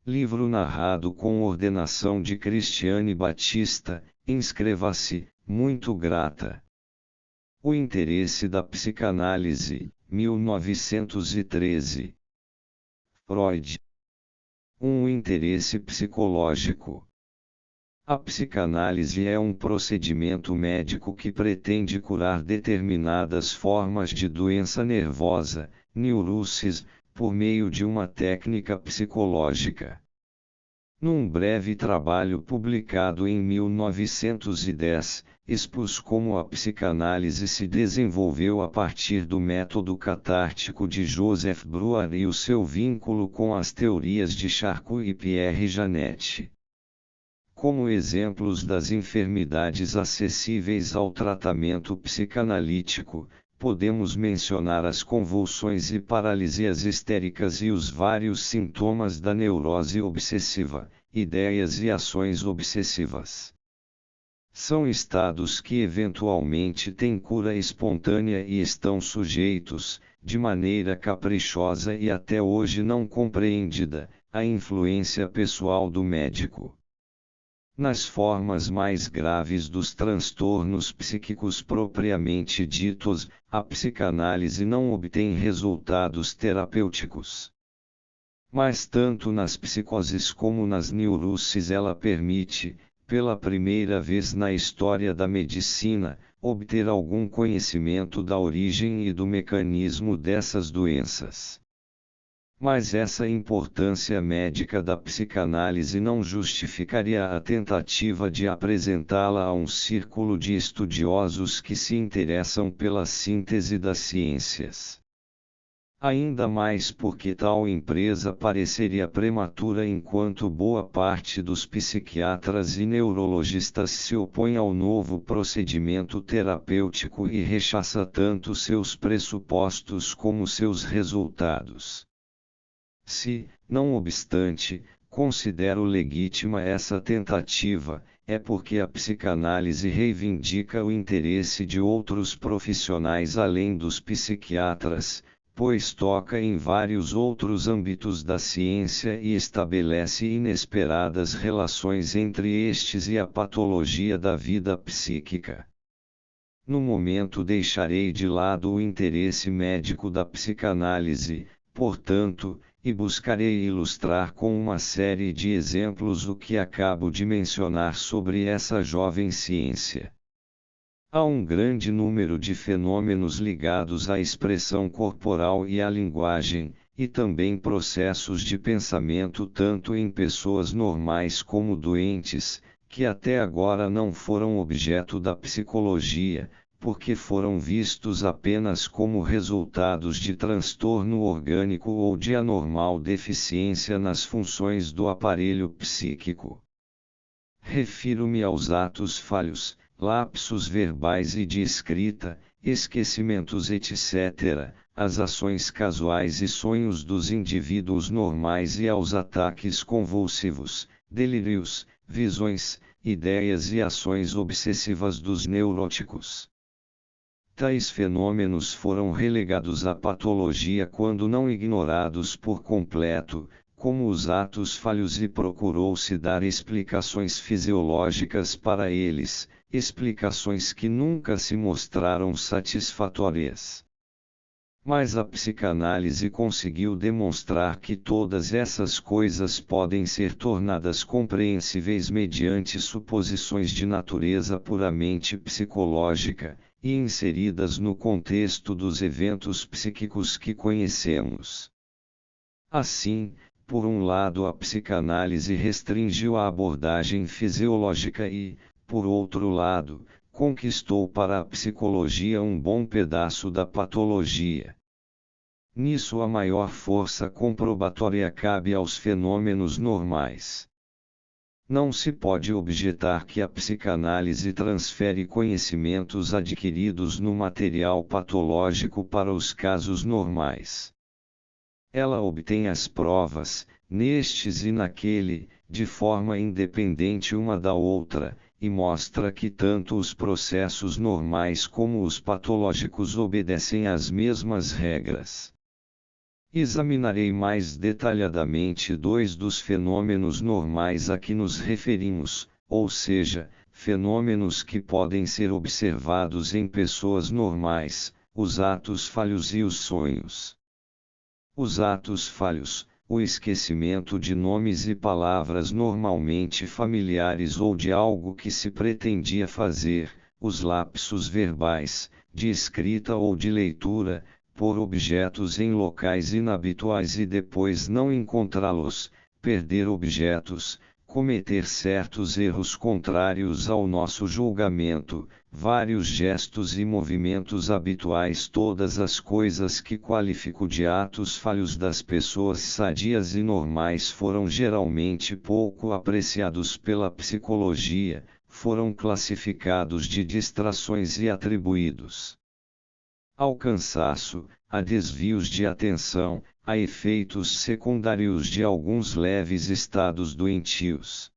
Livro narrado com ordenação de Cristiane Batista, inscreva-se, muito grata. O interesse da psicanálise, 1913. Freud. Um interesse psicológico. A psicanálise é um procedimento médico que pretende curar determinadas formas de doença nervosa, neuroses, por meio de uma técnica psicológica. Num breve trabalho publicado em 1910, expus como a psicanálise se desenvolveu a partir do método catártico de Joseph Breuer e o seu vínculo com as teorias de Charcot e Pierre Janet. Como exemplos das enfermidades acessíveis ao tratamento psicanalítico, podemos mencionar as convulsões e paralisias histéricas e os vários sintomas da neurose obsessiva, ideias e ações obsessivas. São estados que eventualmente têm cura espontânea e estão sujeitos, de maneira caprichosa e até hoje não compreendida, à influência pessoal do médico. Nas formas mais graves dos transtornos psíquicos propriamente ditos, a psicanálise não obtém resultados terapêuticos. Mas tanto nas psicoses como nas neuroses ela permite, pela primeira vez na história da medicina, obter algum conhecimento da origem e do mecanismo dessas doenças. Mas essa importância médica da psicanálise não justificaria a tentativa de apresentá-la a um círculo de estudiosos que se interessam pela síntese das ciências. Ainda mais porque tal empresa pareceria prematura enquanto boa parte dos psiquiatras e neurologistas se opõe ao novo procedimento terapêutico e rechaça tanto seus pressupostos como seus resultados. Se, não obstante, considero legítima essa tentativa, é porque a psicanálise reivindica o interesse de outros profissionais além dos psiquiatras, pois toca em vários outros âmbitos da ciência e estabelece inesperadas relações entre estes e a patologia da vida psíquica. No momento deixarei de lado o interesse médico da psicanálise, portanto, e buscarei ilustrar com uma série de exemplos o que acabo de mencionar sobre essa jovem ciência. Há um grande número de fenômenos ligados à expressão corporal e à linguagem, e também processos de pensamento tanto em pessoas normais como doentes, que até agora não foram objeto da psicologia, porque foram vistos apenas como resultados de transtorno orgânico ou de anormal deficiência nas funções do aparelho psíquico. Refiro-me aos atos falhos, lapsos verbais e de escrita, esquecimentos etc., às ações casuais e sonhos dos indivíduos normais e aos ataques convulsivos, delírios, visões, ideias e ações obsessivas dos neuróticos. Tais fenômenos foram relegados à patologia quando não ignorados por completo, como os atos falhos, e procurou-se dar explicações fisiológicas para eles, explicações que nunca se mostraram satisfatórias. Mas a psicanálise conseguiu demonstrar que todas essas coisas podem ser tornadas compreensíveis mediante suposições de natureza puramente psicológica, e inseridas no contexto dos eventos psíquicos que conhecemos. Assim, por um lado a psicanálise restringiu a abordagem fisiológica e, por outro lado, conquistou para a psicologia um bom pedaço da patologia. Nisso a maior força comprobatória cabe aos fenômenos normais. Não se pode objetar que a psicanálise transfere conhecimentos adquiridos no material patológico para os casos normais. Ela obtém as provas, nestes e naquele, de forma independente uma da outra, e mostra que tanto os processos normais como os patológicos obedecem às mesmas regras. Examinarei mais detalhadamente dois dos fenômenos normais a que nos referimos, ou seja, fenômenos que podem ser observados em pessoas normais, os atos falhos e os sonhos. Os atos falhos, o esquecimento de nomes e palavras normalmente familiares ou de algo que se pretendia fazer, os lapsos verbais, de escrita ou de leitura, pôr objetos em locais inabituais e depois não encontrá-los, perder objetos, cometer certos erros contrários ao nosso julgamento, vários gestos e movimentos habituais, todas as coisas que qualifico de atos falhos das pessoas sadias e normais foram geralmente pouco apreciados pela psicologia, foram classificados de distrações e atribuídos ao cansaço, a desvios de atenção, a efeitos secundários de alguns leves estados doentios.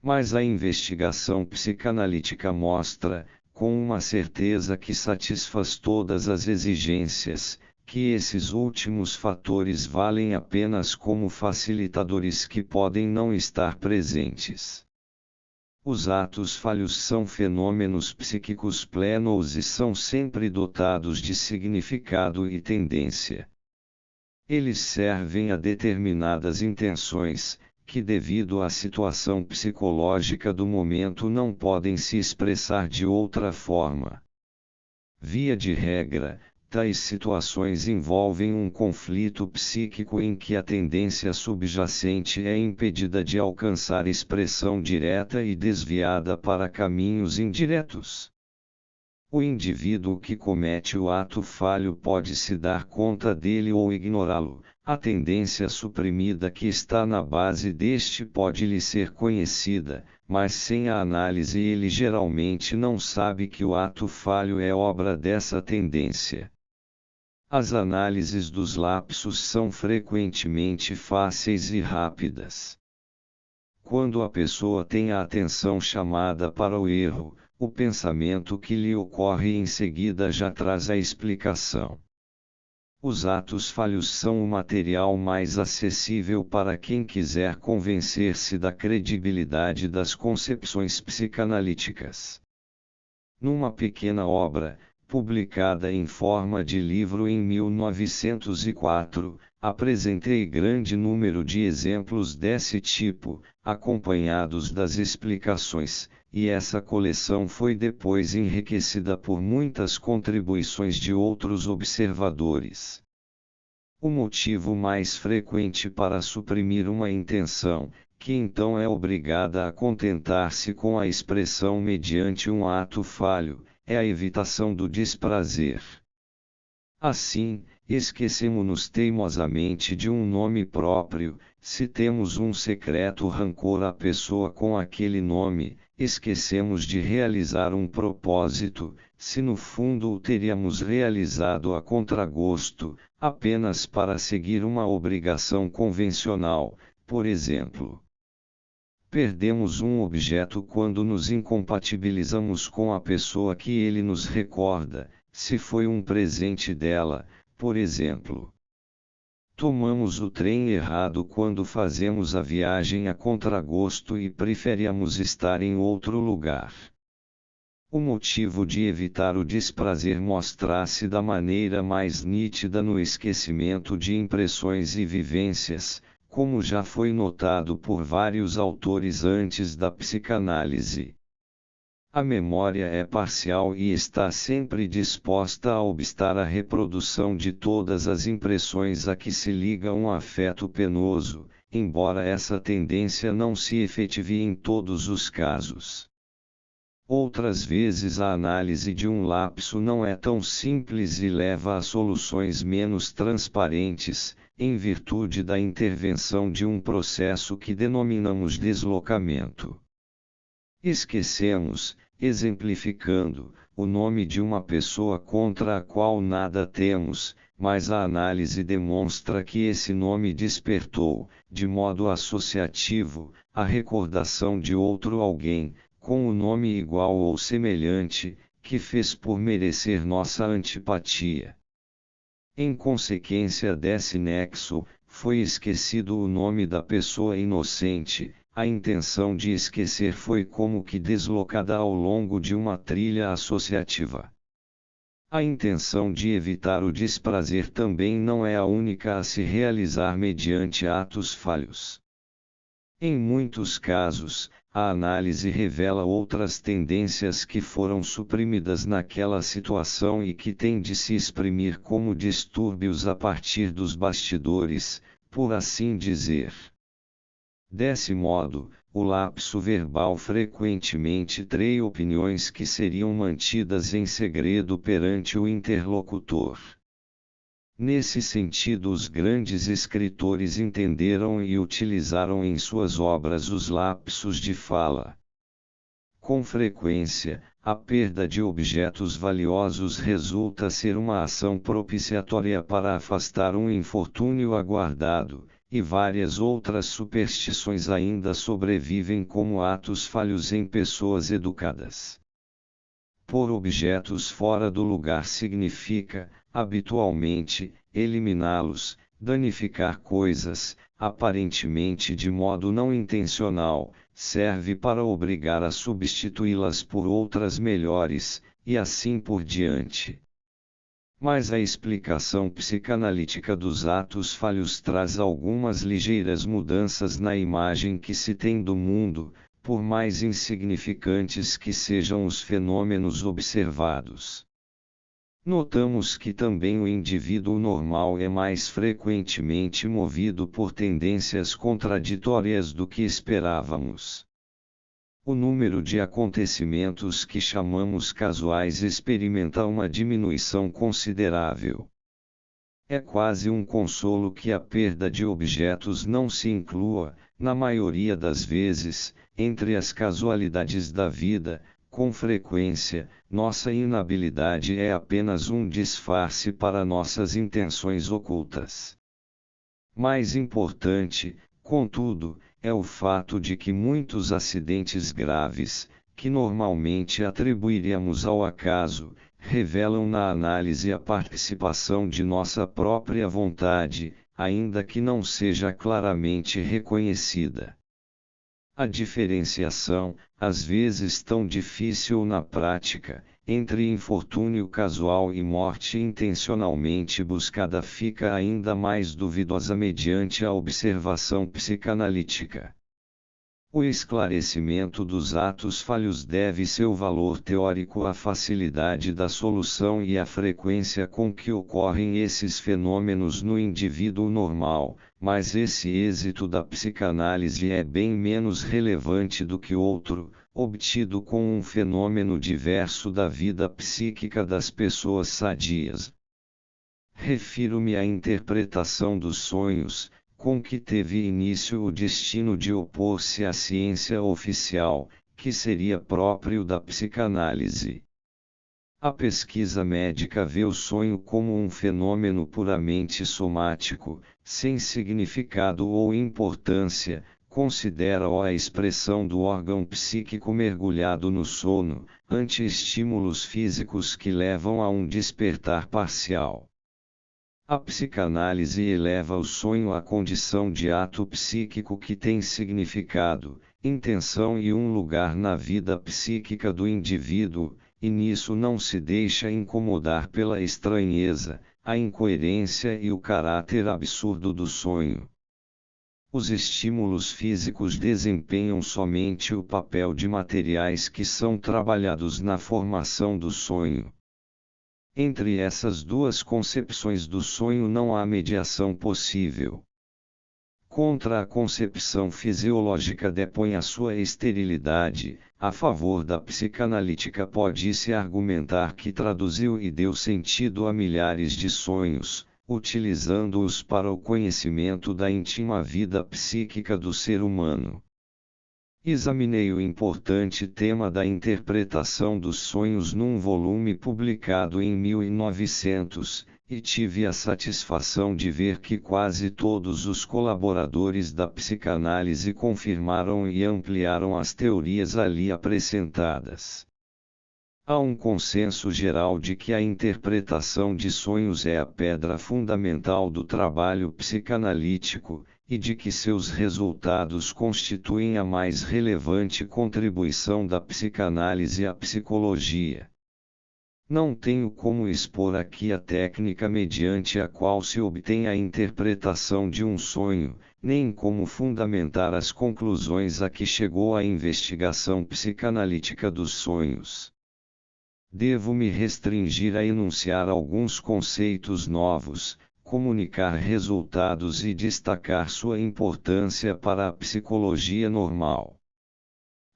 Mas a investigação psicanalítica mostra, com uma certeza que satisfaz todas as exigências, que esses últimos fatores valem apenas como facilitadores que podem não estar presentes. Os atos falhos são fenômenos psíquicos plenos e são sempre dotados de significado e tendência. Eles servem a determinadas intenções, que devido à situação psicológica do momento não podem se expressar de outra forma. Via de regra, tais situações envolvem um conflito psíquico em que a tendência subjacente é impedida de alcançar expressão direta e desviada para caminhos indiretos. O indivíduo que comete o ato falho pode se dar conta dele ou ignorá-lo, a tendência suprimida que está na base deste pode lhe ser conhecida, mas sem a análise ele geralmente não sabe que o ato falho é obra dessa tendência. As análises dos lapsos são frequentemente fáceis e rápidas. Quando a pessoa tem a atenção chamada para o erro, o pensamento que lhe ocorre em seguida já traz a explicação. Os atos falhos são o material mais acessível para quem quiser convencer-se da credibilidade das concepções psicanalíticas. Numa pequena obra, publicada em forma de livro em 1904, apresentei grande número de exemplos desse tipo, acompanhados das explicações, e essa coleção foi depois enriquecida por muitas contribuições de outros observadores. O motivo mais frequente para suprimir uma intenção, que então é obrigada a contentar-se com a expressão mediante um ato falho, é a evitação do desprazer. Assim, esquecemo-nos teimosamente de um nome próprio, se temos um secreto rancor à pessoa com aquele nome, esquecemos de realizar um propósito, se no fundo o teríamos realizado a contragosto, apenas para seguir uma obrigação convencional, por exemplo. Perdemos um objeto quando nos incompatibilizamos com a pessoa que ele nos recorda, se foi um presente dela, por exemplo. Tomamos o trem errado quando fazemos a viagem a contragosto e preferíamos estar em outro lugar. O motivo de evitar o desprazer mostra-se da maneira mais nítida no esquecimento de impressões e vivências, como já foi notado por vários autores antes da psicanálise. A memória é parcial e está sempre disposta a obstar a reprodução de todas as impressões a que se liga um afeto penoso, embora essa tendência não se efetive em todos os casos. Outras vezes a análise de um lapso não é tão simples e leva a soluções menos transparentes, em virtude da intervenção de um processo que denominamos deslocamento. Esquecemos, exemplificando, o nome de uma pessoa contra a qual nada temos, mas a análise demonstra que esse nome despertou, de modo associativo, a recordação de outro alguém, com o nome igual ou semelhante, que fez por merecer nossa antipatia. Em consequência desse nexo, foi esquecido o nome da pessoa inocente. A intenção de esquecer foi como que deslocada ao longo de uma trilha associativa. A intenção de evitar o desprazer também não é a única a se realizar mediante atos falhos. Em muitos casos, a análise revela outras tendências que foram suprimidas naquela situação e que têm de se exprimir como distúrbios a partir dos bastidores, por assim dizer. Desse modo, o lapso verbal frequentemente trai opiniões que seriam mantidas em segredo perante o interlocutor. Nesse sentido, os grandes escritores entenderam e utilizaram em suas obras os lapsos de fala. Com frequência, a perda de objetos valiosos resulta ser uma ação propiciatória para afastar um infortúnio aguardado, e várias outras superstições ainda sobrevivem como atos falhos em pessoas educadas. Pôr objetos fora do lugar significa, habitualmente, eliminá-los, danificar coisas, aparentemente de modo não intencional, serve para obrigar a substituí-las por outras melhores, e assim por diante. Mas a explicação psicanalítica dos atos falhos traz algumas ligeiras mudanças na imagem que se tem do mundo, por mais insignificantes que sejam os fenômenos observados. Notamos que também o indivíduo normal é mais frequentemente movido por tendências contraditórias do que esperávamos. O número de acontecimentos que chamamos casuais experimenta uma diminuição considerável. É quase um consolo que a perda de objetos não se inclua, na maioria das vezes, entre as casualidades da vida. Com frequência, nossa inabilidade é apenas um disfarce para nossas intenções ocultas. Mais importante, contudo, é o fato de que muitos acidentes graves, que normalmente atribuiríamos ao acaso, revelam na análise a participação de nossa própria vontade, ainda que não seja claramente reconhecida. A diferenciação, às vezes tão difícil na prática, entre infortúnio casual e morte intencionalmente buscada fica ainda mais duvidosa mediante a observação psicanalítica. O esclarecimento dos atos falhos deve seu valor teórico à facilidade da solução e à frequência com que ocorrem esses fenômenos no indivíduo normal, mas esse êxito da psicanálise é bem menos relevante do que outro, obtido com um fenômeno diverso da vida psíquica das pessoas sadias. Refiro-me à interpretação dos sonhos, com que teve início o destino de opor-se à ciência oficial, que seria próprio da psicanálise. A pesquisa médica vê o sonho como um fenômeno puramente somático, sem significado ou importância, considera-o a expressão do órgão psíquico mergulhado no sono, ante estímulos físicos que levam a um despertar parcial. A psicanálise eleva o sonho à condição de ato psíquico que tem significado, intenção e um lugar na vida psíquica do indivíduo, e nisso não se deixa incomodar pela estranheza, a incoerência e o caráter absurdo do sonho. Os estímulos físicos desempenham somente o papel de materiais que são trabalhados na formação do sonho. Entre essas duas concepções do sonho não há mediação possível. Contra a concepção fisiológica depõe a sua esterilidade, a favor da psicanalítica pode-se argumentar que traduziu e deu sentido a milhares de sonhos, utilizando-os para o conhecimento da íntima vida psíquica do ser humano. Examinei o importante tema da interpretação dos sonhos num volume publicado em 1900, e tive a satisfação de ver que quase todos os colaboradores da psicanálise confirmaram e ampliaram as teorias ali apresentadas. Há um consenso geral de que a interpretação de sonhos é a pedra fundamental do trabalho psicanalítico, e de que seus resultados constituem a mais relevante contribuição da psicanálise à psicologia. Não tenho como expor aqui a técnica mediante a qual se obtém a interpretação de um sonho, nem como fundamentar as conclusões a que chegou a investigação psicanalítica dos sonhos. Devo me restringir a enunciar alguns conceitos novos, comunicar resultados e destacar sua importância para a psicologia normal.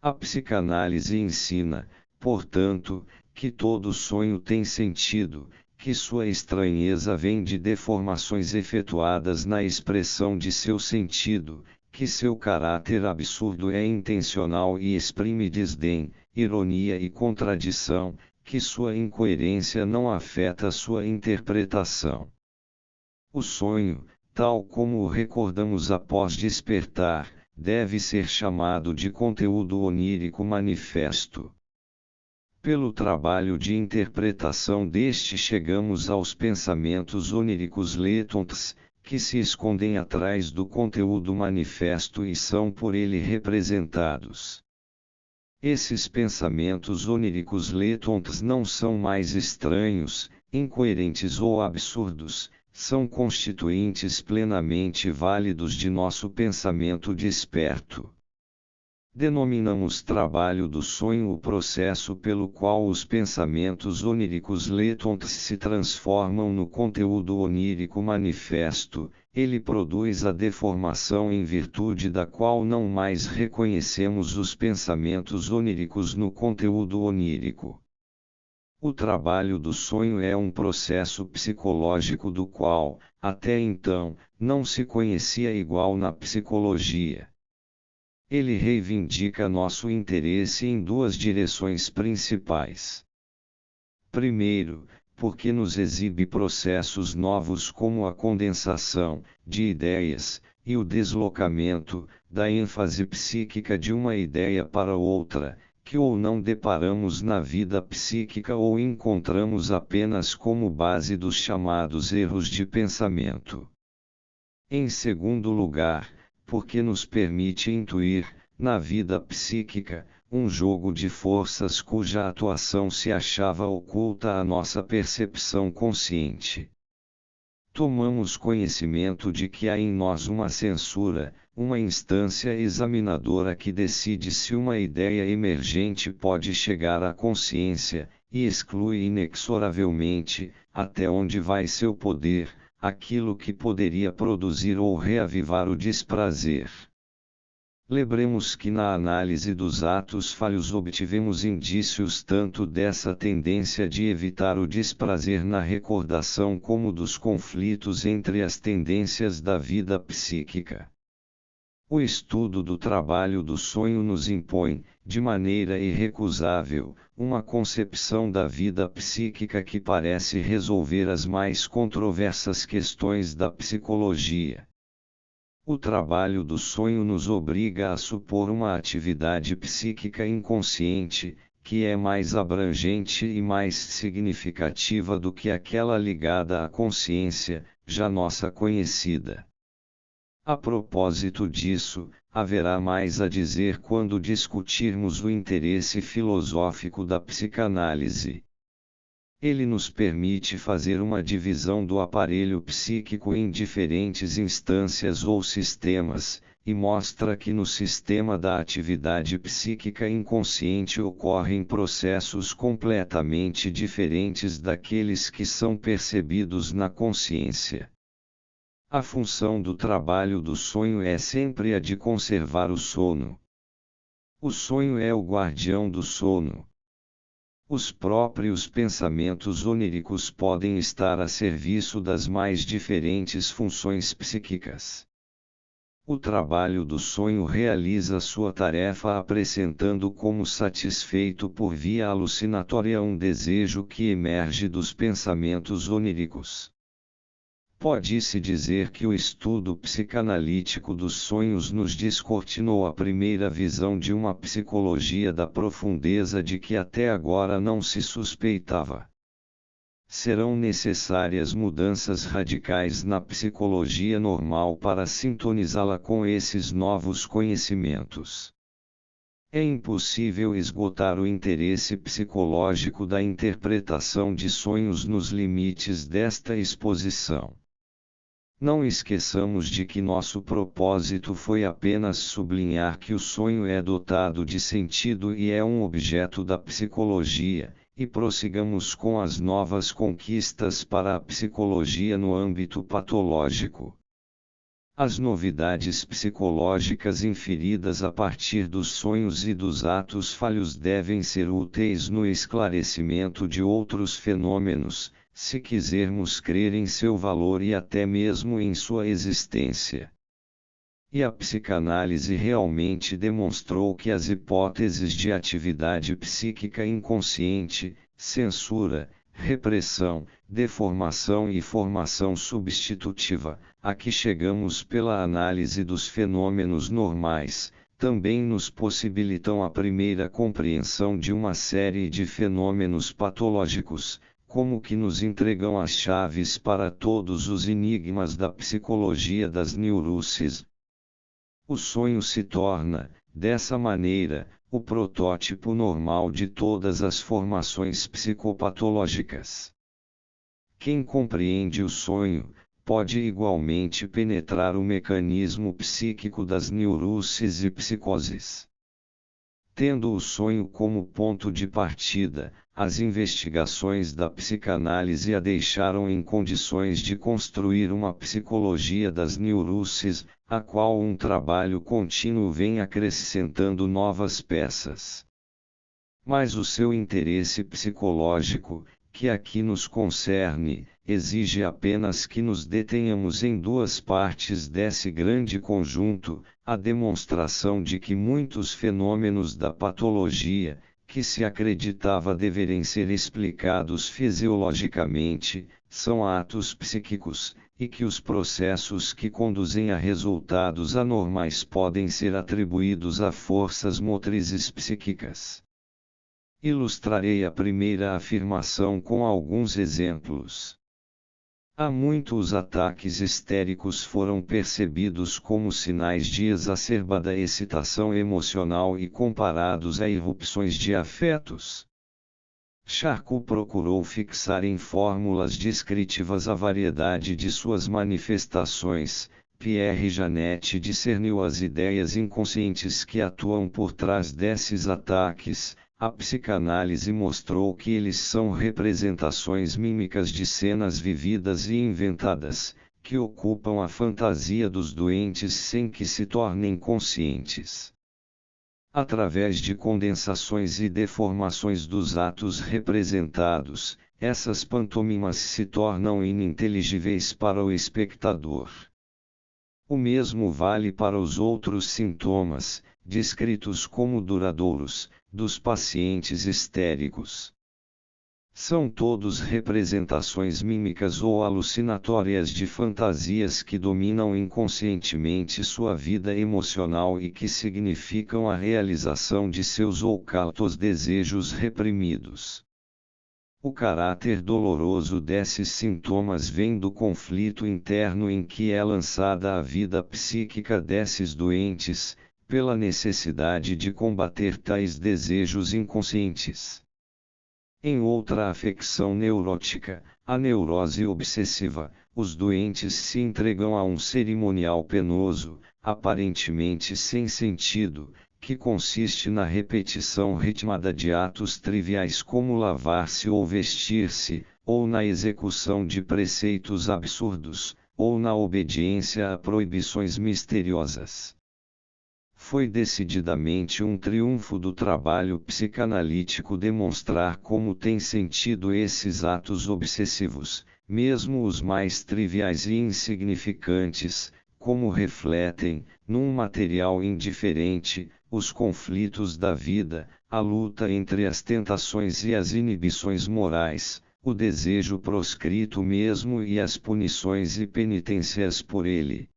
A psicanálise ensina, portanto, que todo sonho tem sentido, que sua estranheza vem de deformações efetuadas na expressão de seu sentido, que seu caráter absurdo é intencional e exprime desdém, ironia e contradição, que sua incoerência não afeta sua interpretação. O sonho, tal como o recordamos após despertar, deve ser chamado de conteúdo onírico manifesto. Pelo trabalho de interpretação deste chegamos aos pensamentos oníricos letontes, que se escondem atrás do conteúdo manifesto e são por ele representados. Esses pensamentos oníricos letontes não são mais estranhos, incoerentes ou absurdos, são constituintes plenamente válidos de nosso pensamento desperto. Denominamos trabalho do sonho o processo pelo qual os pensamentos oníricos letontes se transformam no conteúdo onírico manifesto, ele produz a deformação em virtude da qual não mais reconhecemos os pensamentos oníricos no conteúdo onírico. O trabalho do sonho é um processo psicológico do qual, até então, não se conhecia igual na psicologia. Ele reivindica nosso interesse em duas direções principais. Primeiro, porque nos exibe processos novos como a condensação, de ideias, e o deslocamento, da ênfase psíquica de uma ideia para outra, que ou não deparamos na vida psíquica ou encontramos apenas como base dos chamados erros de pensamento. Em segundo lugar, porque nos permite intuir, na vida psíquica, um jogo de forças cuja atuação se achava oculta à nossa percepção consciente. Tomamos conhecimento de que há em nós uma censura, uma instância examinadora que decide se uma ideia emergente pode chegar à consciência, e exclui inexoravelmente, até onde vai seu poder, aquilo que poderia produzir ou reavivar o desprazer. Lembremos que na análise dos atos falhos obtivemos indícios tanto dessa tendência de evitar o desprazer na recordação como dos conflitos entre as tendências da vida psíquica. O estudo do trabalho do sonho nos impõe, de maneira irrecusável, uma concepção da vida psíquica que parece resolver as mais controversas questões da psicologia. O trabalho do sonho nos obriga a supor uma atividade psíquica inconsciente, que é mais abrangente e mais significativa do que aquela ligada à consciência, já nossa conhecida. A propósito disso, haverá mais a dizer quando discutirmos o interesse filosófico da psicanálise. Ele nos permite fazer uma divisão do aparelho psíquico em diferentes instâncias ou sistemas, e mostra que no sistema da atividade psíquica inconsciente ocorrem processos completamente diferentes daqueles que são percebidos na consciência. A função do trabalho do sonho é sempre a de conservar o sono. O sonho é o guardião do sono. Os próprios pensamentos oníricos podem estar a serviço das mais diferentes funções psíquicas. O trabalho do sonho realiza sua tarefa apresentando como satisfeito por via alucinatória um desejo que emerge dos pensamentos oníricos. Pode-se dizer que o estudo psicanalítico dos sonhos nos descortinou a primeira visão de uma psicologia da profundeza de que até agora não se suspeitava. Serão necessárias mudanças radicais na psicologia normal para sintonizá-la com esses novos conhecimentos. É impossível esgotar o interesse psicológico da interpretação de sonhos nos limites desta exposição. Não esqueçamos de que nosso propósito foi apenas sublinhar que o sonho é dotado de sentido e é um objeto da psicologia, e prossigamos com as novas conquistas para a psicologia no âmbito patológico. As novidades psicológicas inferidas a partir dos sonhos e dos atos falhos devem ser úteis no esclarecimento de outros fenômenos, se quisermos crer em seu valor e até mesmo em sua existência. E a psicanálise realmente demonstrou que as hipóteses de atividade psíquica inconsciente, censura, repressão, deformação e formação substitutiva, a que chegamos pela análise dos fenômenos normais, também nos possibilitam a primeira compreensão de uma série de fenômenos patológicos, como que nos entregam as chaves para todos os enigmas da psicologia das neuroses. O sonho se torna, dessa maneira, o protótipo normal de todas as formações psicopatológicas. Quem compreende o sonho, pode igualmente penetrar o mecanismo psíquico das neuroses e psicoses. Tendo o sonho como ponto de partida, as investigações da psicanálise a deixaram em condições de construir uma psicologia das neuroses, a qual um trabalho contínuo vem acrescentando novas peças. Mas o seu interesse psicológico, que aqui nos concerne, exige apenas que nos detenhamos em duas partes desse grande conjunto, a demonstração de que muitos fenômenos da patologia, que se acreditava deverem ser explicados fisiologicamente, são atos psíquicos, e que os processos que conduzem a resultados anormais podem ser atribuídos a forças motrizes psíquicas. Ilustrarei a primeira afirmação com alguns exemplos. Há muitos ataques histéricos foram percebidos como sinais de exacerbada excitação emocional e comparados a irrupções de afetos. Charcot procurou fixar em fórmulas descritivas a variedade de suas manifestações. Pierre Janet discerniu as ideias inconscientes que atuam por trás desses ataques. A psicanálise mostrou que eles são representações mímicas de cenas vividas e inventadas, que ocupam a fantasia dos doentes sem que se tornem conscientes. Através de condensações e deformações dos atos representados, essas pantomimas se tornam ininteligíveis para o espectador. O mesmo vale para os outros sintomas, descritos como duradouros, dos pacientes histéricos. São todos representações mímicas ou alucinatórias de fantasias que dominam inconscientemente sua vida emocional e que significam a realização de seus ocultos desejos reprimidos. O caráter doloroso desses sintomas vem do conflito interno em que é lançada a vida psíquica desses doentes, pela necessidade de combater tais desejos inconscientes. Em outra afecção neurótica, a neurose obsessiva, os doentes se entregam a um cerimonial penoso, aparentemente sem sentido, que consiste na repetição ritmada de atos triviais como lavar-se ou vestir-se, ou na execução de preceitos absurdos, ou na obediência a proibições misteriosas. Foi decididamente um triunfo do trabalho psicanalítico demonstrar como têm sentido esses atos obsessivos, mesmo os mais triviais e insignificantes, como refletem, num material indiferente, os conflitos da vida, a luta entre as tentações e as inibições morais, o desejo proscrito mesmo e as punições e penitências por ele.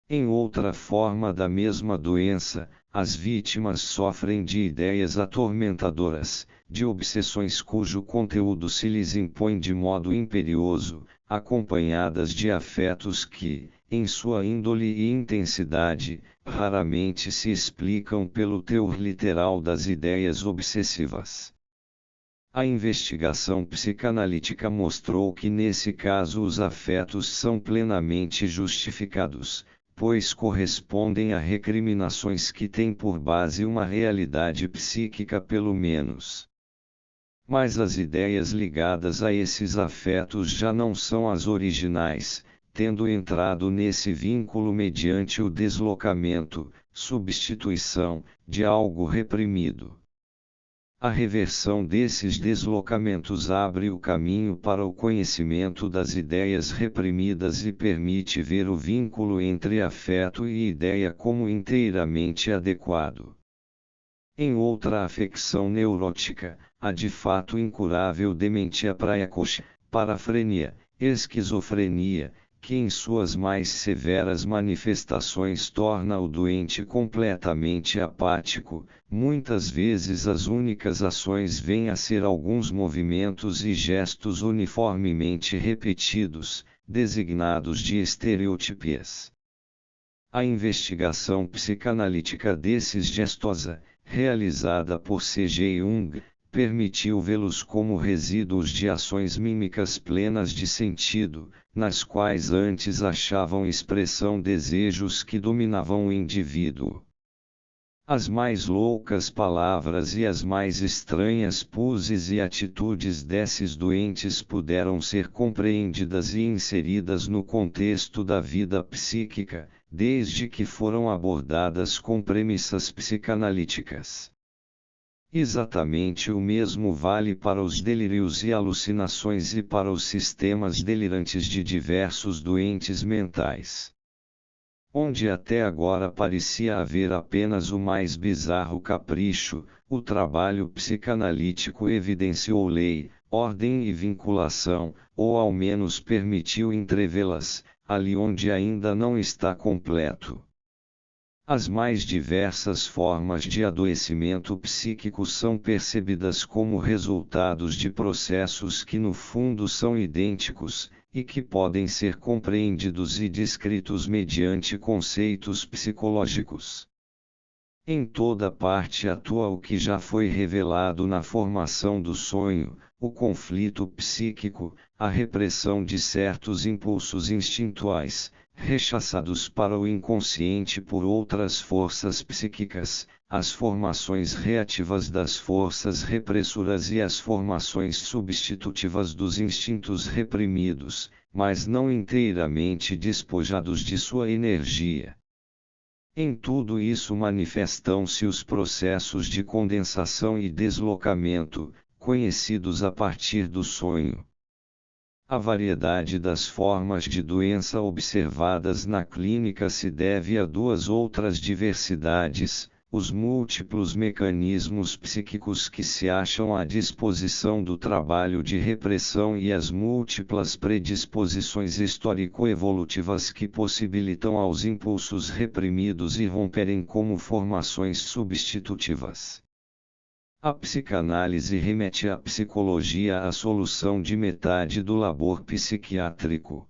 Em outra forma da mesma doença, as vítimas sofrem de ideias atormentadoras, de obsessões cujo conteúdo se lhes impõe de modo imperioso, acompanhadas de afetos que, em sua índole e intensidade, raramente se explicam pelo teor literal das ideias obsessivas. A investigação psicanalítica mostrou que nesse caso os afetos são plenamente justificados, pois correspondem a recriminações que têm por base uma realidade psíquica pelo menos. Mas as ideias ligadas a esses afetos já não são as originais, tendo entrado nesse vínculo mediante o deslocamento, substituição, de algo reprimido. A reversão desses deslocamentos abre o caminho para o conhecimento das ideias reprimidas e permite ver o vínculo entre afeto e ideia como inteiramente adequado. Em outra afecção neurótica, a de fato incurável dementia praecoce, parafrenia, esquizofrenia, que em suas mais severas manifestações torna o doente completamente apático, muitas vezes as únicas ações vêm a ser alguns movimentos e gestos uniformemente repetidos, designados de estereotipias. A investigação psicanalítica desses gestosa, realizada por C.G. Jung, permitiu vê-los como resíduos de ações mímicas plenas de sentido, nas quais antes achavam expressão desejos que dominavam o indivíduo. As mais loucas palavras e as mais estranhas poses e atitudes desses doentes puderam ser compreendidas e inseridas no contexto da vida psíquica, desde que foram abordadas com premissas psicanalíticas. Exatamente o mesmo vale para os delírios e alucinações e para os sistemas delirantes de diversos doentes mentais. Onde até agora parecia haver apenas o mais bizarro capricho, o trabalho psicanalítico evidenciou lei, ordem e vinculação, ou ao menos permitiu entrevê-las, ali onde ainda não está completo. As mais diversas formas de adoecimento psíquico são percebidas como resultados de processos que no fundo são idênticos, e que podem ser compreendidos e descritos mediante conceitos psicológicos. Em toda parte atua o que já foi revelado na formação do sonho, o conflito psíquico, a repressão de certos impulsos instintuais, rechaçados para o inconsciente por outras forças psíquicas, as formações reativas das forças repressoras e as formações substitutivas dos instintos reprimidos, mas não inteiramente despojados de sua energia. Em tudo isso manifestam-se os processos de condensação e deslocamento, conhecidos a partir do sonho. A variedade das formas de doença observadas na clínica se deve a duas outras diversidades: os múltiplos mecanismos psíquicos que se acham à disposição do trabalho de repressão e as múltiplas predisposições histórico-evolutivas que possibilitam aos impulsos reprimidos irromperem como formações substitutivas. A psicanálise remete à psicologia à solução de metade do labor psiquiátrico.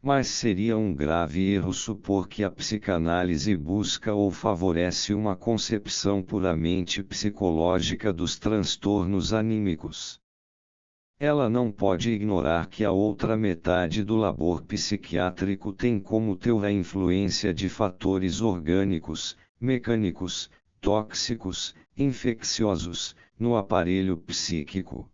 Mas seria um grave erro supor que a psicanálise busca ou favorece uma concepção puramente psicológica dos transtornos anímicos. Ela não pode ignorar que a outra metade do labor psiquiátrico tem como teor a influência de fatores orgânicos, mecânicos, tóxicos, infecciosos, no aparelho psíquico.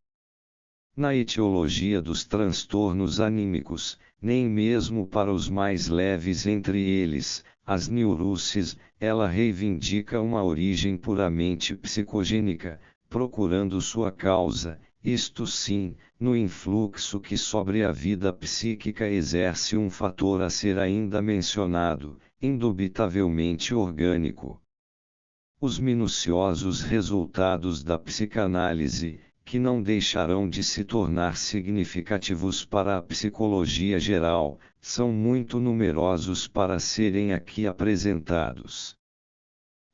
Na etiologia dos transtornos anímicos, nem mesmo para os mais leves entre eles, as neuroses, ela reivindica uma origem puramente psicogênica, procurando sua causa, isto sim, no influxo que sobre a vida psíquica exerce um fator a ser ainda mencionado, indubitavelmente orgânico. Os minuciosos resultados da psicanálise, que não deixarão de se tornar significativos para a psicologia geral, são muito numerosos para serem aqui apresentados.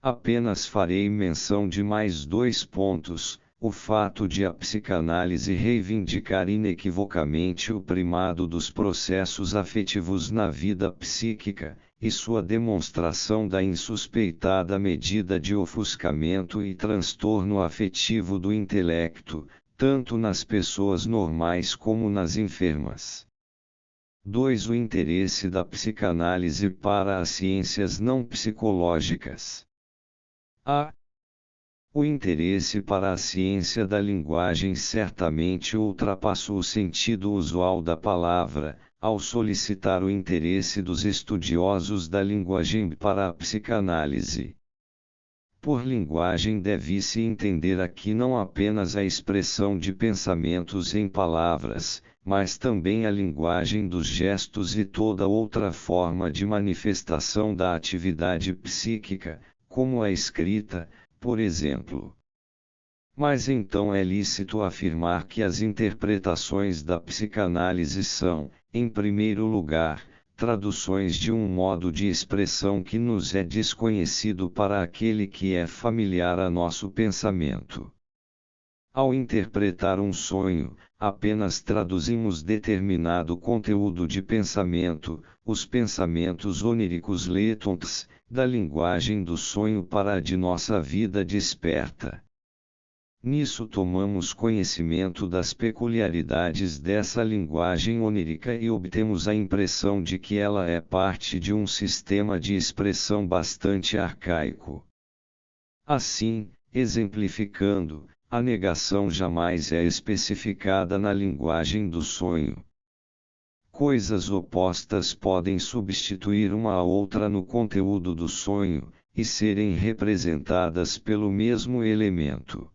Apenas farei menção de mais 2 pontos: o fato de a psicanálise reivindicar inequivocamente o primado dos processos afetivos na vida psíquica, e sua demonstração da insuspeitada medida de ofuscamento e transtorno afetivo do intelecto, tanto nas pessoas normais como nas enfermas. 2. O interesse da psicanálise para as ciências não psicológicas. O interesse para a ciência da linguagem certamente ultrapassou o sentido usual da palavra, ao solicitar o interesse dos estudiosos da linguagem para a psicanálise. Por linguagem deve-se entender aqui não apenas a expressão de pensamentos em palavras, mas também a linguagem dos gestos e toda outra forma de manifestação da atividade psíquica, como a escrita, por exemplo. Mas então é lícito afirmar que as interpretações da psicanálise são, em primeiro lugar, traduções de um modo de expressão que nos é desconhecido para aquele que é familiar a nosso pensamento. Ao interpretar um sonho, apenas traduzimos determinado conteúdo de pensamento, os pensamentos oníricos letons, da linguagem do sonho para a de nossa vida desperta. Nisso tomamos conhecimento das peculiaridades dessa linguagem onírica e obtemos a impressão de que ela é parte de um sistema de expressão bastante arcaico. Assim, exemplificando, a negação jamais é especificada na linguagem do sonho. Coisas opostas podem substituir uma a outra no conteúdo do sonho, e serem representadas pelo mesmo elemento.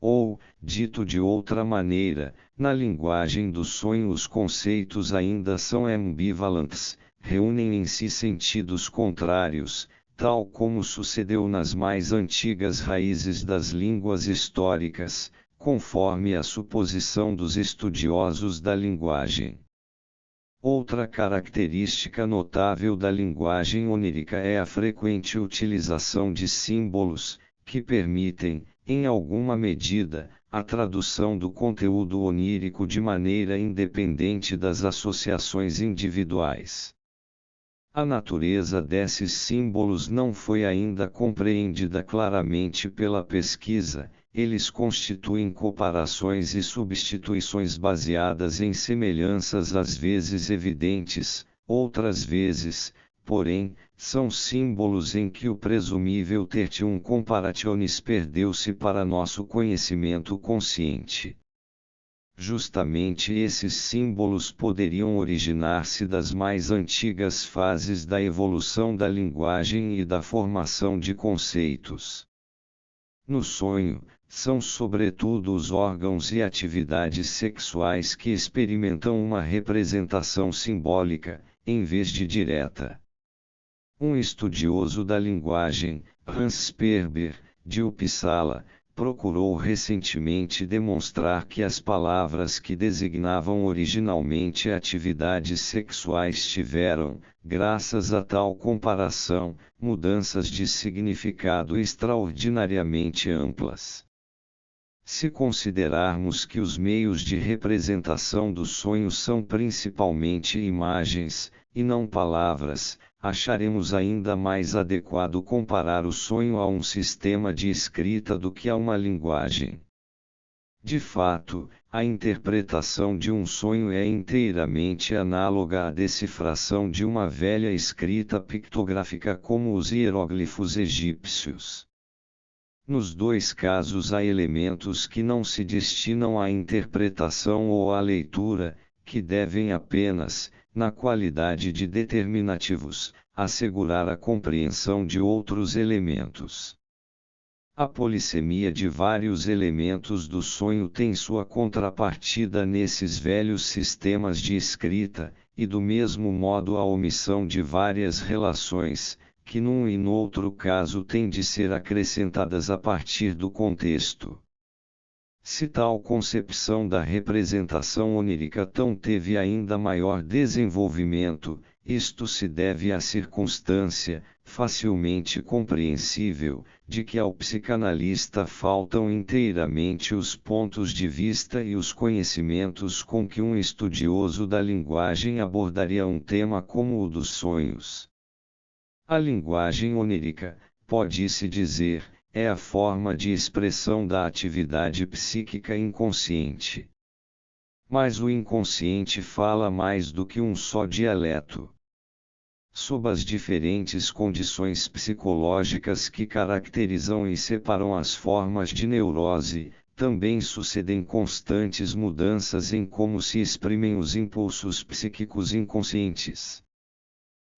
Ou, dito de outra maneira, na linguagem do sonho os conceitos ainda são ambivalentes, reúnem em si sentidos contrários, tal como sucedeu nas mais antigas raízes das línguas históricas, conforme a suposição dos estudiosos da linguagem. Outra característica notável da linguagem onírica é a frequente utilização de símbolos, que permitem, em alguma medida, a tradução do conteúdo onírico de maneira independente das associações individuais. A natureza desses símbolos não foi ainda compreendida claramente pela pesquisa, eles constituem comparações e substituições baseadas em semelhanças às vezes evidentes, outras vezes, porém, são símbolos em que o presumível tertium comparationis perdeu-se para nosso conhecimento consciente. Justamente esses símbolos poderiam originar-se das mais antigas fases da evolução da linguagem e da formação de conceitos. No sonho, são sobretudo os órgãos e atividades sexuais que experimentam uma representação simbólica, em vez de direta. Um estudioso da linguagem, Hans Sperber, de Uppsala, procurou recentemente demonstrar que as palavras que designavam originalmente atividades sexuais tiveram, graças a tal comparação, mudanças de significado extraordinariamente amplas. Se considerarmos que os meios de representação do sonho são principalmente imagens, e não palavras, acharemos ainda mais adequado comparar o sonho a um sistema de escrita do que a uma linguagem. De fato, a interpretação de um sonho é inteiramente análoga à decifração de uma velha escrita pictográfica como os hieróglifos egípcios. Nos dois casos há elementos que não se destinam à interpretação ou à leitura, que devem apenas, na qualidade de determinativos, assegurar a compreensão de outros elementos. A polissemia de vários elementos do sonho tem sua contrapartida nesses velhos sistemas de escrita, e do mesmo modo a omissão de várias relações, que num e no outro caso têm de ser acrescentadas a partir do contexto. Se tal concepção da representação onírica teve ainda maior desenvolvimento, isto se deve à circunstância, facilmente compreensível, de que ao psicanalista faltam inteiramente os pontos de vista e os conhecimentos com que um estudioso da linguagem abordaria um tema como o dos sonhos. A linguagem onírica, pode-se dizer, é a forma de expressão da atividade psíquica inconsciente. Mas o inconsciente fala mais do que um só dialeto. Sob as diferentes condições psicológicas que caracterizam e separam as formas de neurose, também sucedem constantes mudanças em como se exprimem os impulsos psíquicos inconscientes.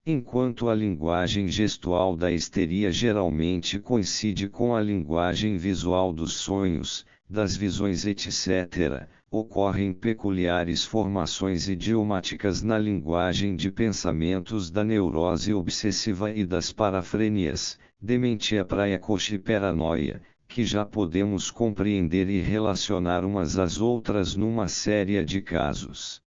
Enquanto a linguagem gestual da histeria geralmente coincide com a linguagem visual dos sonhos, das visões etc., ocorrem peculiares formações idiomáticas na linguagem de pensamentos da neurose obsessiva e das parafrenias, dementia praecoxe-paranoia, que já podemos compreender e relacionar umas às outras numa série de casos.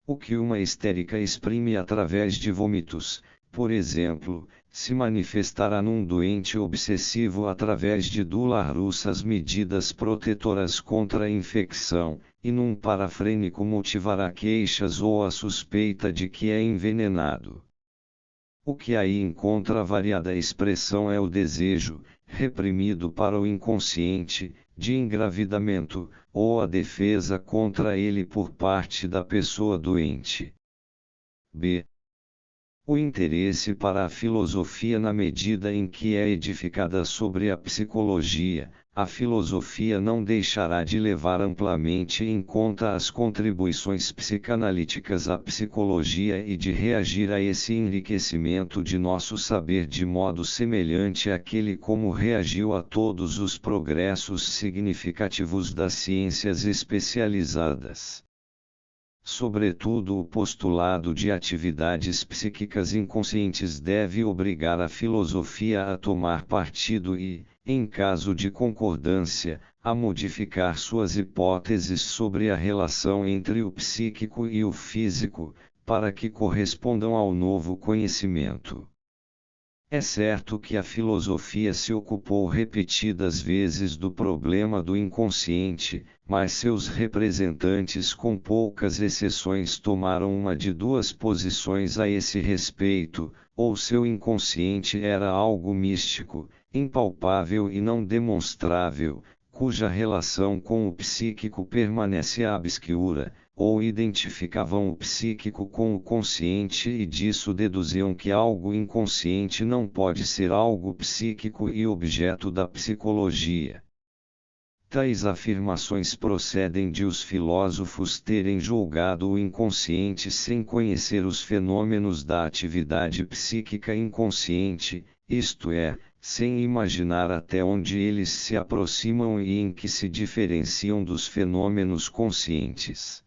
O que uma histérica exprime através de vômitos, por exemplo, se manifestará num doente obsessivo através de dolorosas medidas protetoras contra a infecção, e num parafrênico motivará queixas ou a suspeita de que é envenenado. O que aí encontra variada expressão é o desejo, reprimido para o inconsciente, de engravidamento, ou a defesa contra ele por parte da pessoa doente. B. O interesse para a filosofia na medida em que é edificada sobre a psicologia, a filosofia não deixará de levar amplamente em conta as contribuições psicanalíticas à psicologia e de reagir a esse enriquecimento de nosso saber de modo semelhante àquele como reagiu a todos os progressos significativos das ciências especializadas. Sobretudo o postulado de atividades psíquicas inconscientes deve obrigar a filosofia a tomar partido e, em caso de concordância, a modificar suas hipóteses sobre a relação entre o psíquico e o físico, para que correspondam ao novo conhecimento. É certo que a filosofia se ocupou repetidas vezes do problema do inconsciente, mas seus representantes com poucas exceções tomaram uma de duas posições a esse respeito: ou seu inconsciente era algo místico, impalpável e não demonstrável, cuja relação com o psíquico permanece obscura, ou identificavam o psíquico com o consciente e disso deduziam que algo inconsciente não pode ser algo psíquico e objeto da psicologia. Tais afirmações procedem de os filósofos terem julgado o inconsciente sem conhecer os fenômenos da atividade psíquica inconsciente, isto é, sem imaginar até onde eles se aproximam e em que se diferenciam dos fenômenos conscientes.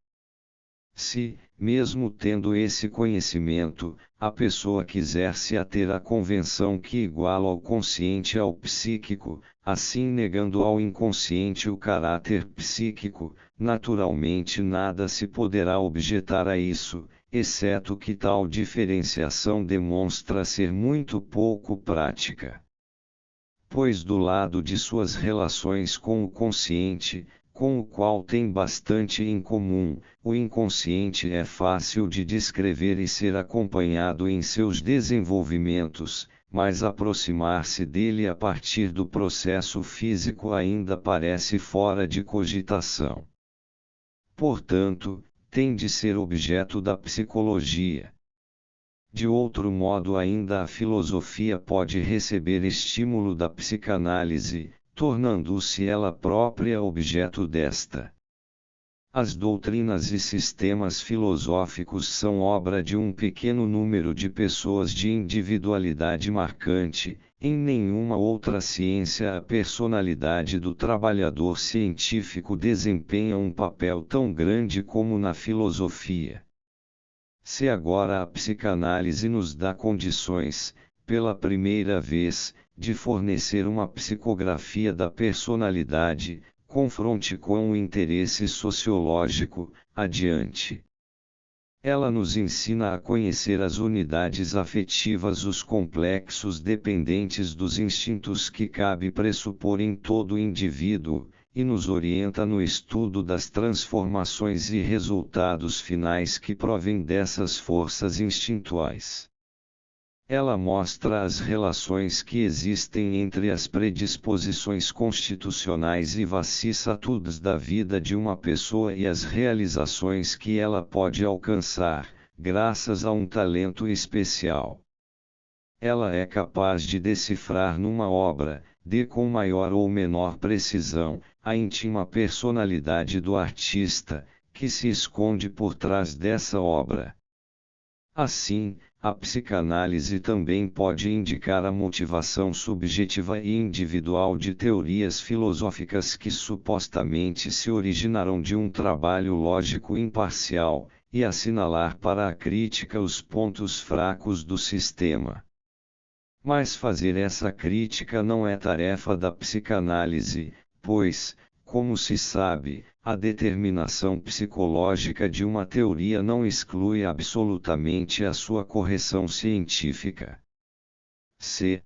Se, mesmo tendo esse conhecimento, a pessoa quiser se ater à convenção que iguala o consciente ao psíquico, assim negando ao inconsciente o caráter psíquico, naturalmente nada se poderá objetar a isso, exceto que tal diferenciação demonstra ser muito pouco prática. Pois do lado de suas relações com o consciente, com o qual tem bastante em comum, o inconsciente é fácil de descrever e ser acompanhado em seus desenvolvimentos, mas aproximar-se dele a partir do processo físico ainda parece fora de cogitação. Portanto, tem de ser objeto da psicologia. De outro modo ainda a filosofia pode receber estímulo da psicanálise, tornando-se ela própria objeto desta. As doutrinas e sistemas filosóficos são obra de um pequeno número de pessoas de individualidade marcante. Em nenhuma outra ciência a personalidade do trabalhador científico desempenha um papel tão grande como na filosofia. Se agora a psicanálise nos dá condições, pela primeira vez, de fornecer uma psicografia da personalidade, confronte com o interesse sociológico, adiante. Ela nos ensina a conhecer as unidades afetivas, os complexos dependentes dos instintos que cabe pressupor em todo indivíduo, e nos orienta no estudo das transformações e resultados finais que provêm dessas forças instintuais. Ela mostra as relações que existem entre as predisposições constitucionais e vicissitudes da vida de uma pessoa e as realizações que ela pode alcançar, graças a um talento especial. Ela é capaz de decifrar numa obra, com maior ou menor precisão, a íntima personalidade do artista, que se esconde por trás dessa obra. Assim, a psicanálise também pode indicar a motivação subjetiva e individual de teorias filosóficas que supostamente se originaram de um trabalho lógico imparcial, e assinalar para a crítica os pontos fracos do sistema. Mas fazer essa crítica não é tarefa da psicanálise, pois, como se sabe, a determinação psicológica de uma teoria não exclui absolutamente a sua correção científica. C.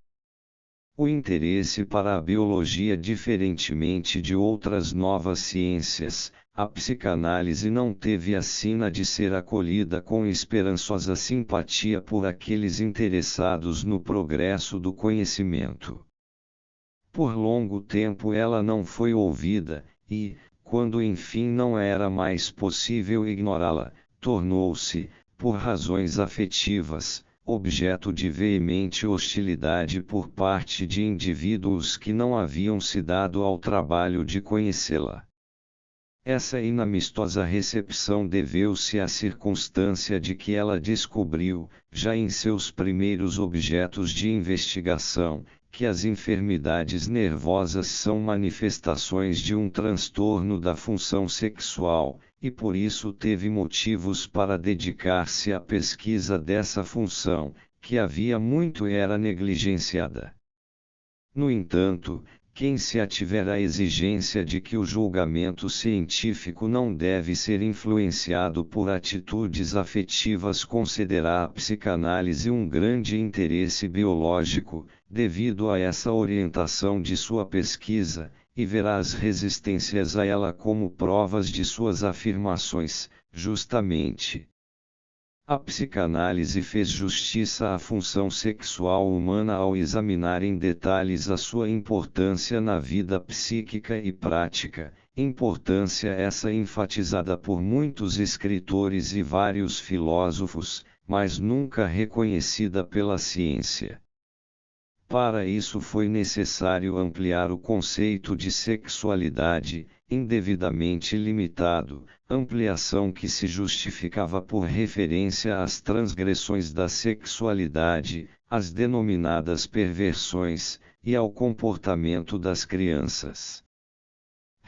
O interesse para a biologia, diferentemente de outras novas ciências, a psicanálise não teve a sina de ser acolhida com esperançosa simpatia por aqueles interessados no progresso do conhecimento. Por longo tempo ela não foi ouvida, e, quando enfim não era mais possível ignorá-la, tornou-se, por razões afetivas, objeto de veemente hostilidade por parte de indivíduos que não haviam se dado ao trabalho de conhecê-la. Essa inamistosa recepção deveu-se à circunstância de que ela descobriu, já em seus primeiros objetos de investigação, que as enfermidades nervosas são manifestações de um transtorno da função sexual, e por isso teve motivos para dedicar-se à pesquisa dessa função, que havia muito era negligenciada. No entanto, quem se ativer à exigência de que o julgamento científico não deve ser influenciado por atitudes afetivas concederá à psicanálise um grande interesse biológico, devido a essa orientação de sua pesquisa, e verá as resistências a ela como provas de suas afirmações, justamente. A psicanálise fez justiça à função sexual humana ao examinar em detalhes a sua importância na vida psíquica e prática, importância essa enfatizada por muitos escritores e vários filósofos, mas nunca reconhecida pela ciência. Para isso foi necessário ampliar o conceito de sexualidade, indevidamente limitado, ampliação que se justificava por referência às transgressões da sexualidade, às denominadas perversões, e ao comportamento das crianças.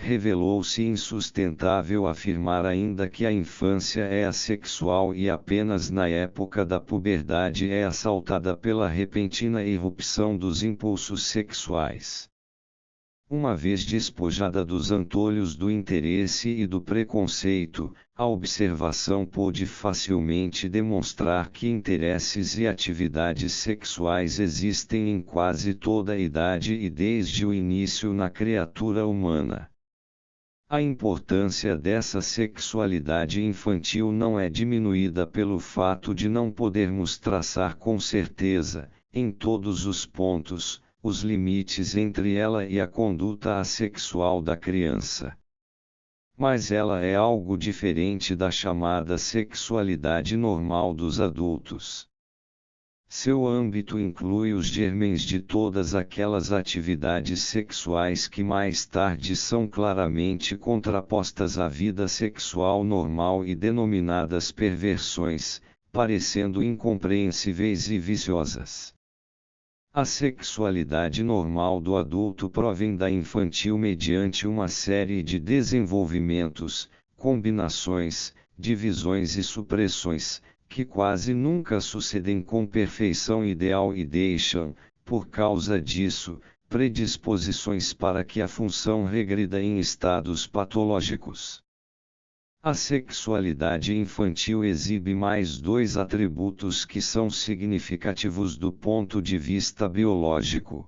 Revelou-se insustentável afirmar ainda que a infância é assexual e apenas na época da puberdade é assaltada pela repentina irrupção dos impulsos sexuais. Uma vez despojada dos antolhos do interesse e do preconceito, a observação pôde facilmente demonstrar que interesses e atividades sexuais existem em quase toda a idade e desde o início na criatura humana. A importância dessa sexualidade infantil não é diminuída pelo fato de não podermos traçar com certeza, em todos os pontos, os limites entre ela e a conduta assexual da criança. Mas ela é algo diferente da chamada sexualidade normal dos adultos. Seu âmbito inclui os germens de todas aquelas atividades sexuais que mais tarde são claramente contrapostas à vida sexual normal e denominadas perversões, parecendo incompreensíveis e viciosas. A sexualidade normal do adulto provém da infantil mediante uma série de desenvolvimentos, combinações, divisões e supressões, que quase nunca sucedem com perfeição ideal e deixam, por causa disso, predisposições para que a função regrida em estados patológicos. A sexualidade infantil exibe mais dois atributos que são significativos do ponto de vista biológico.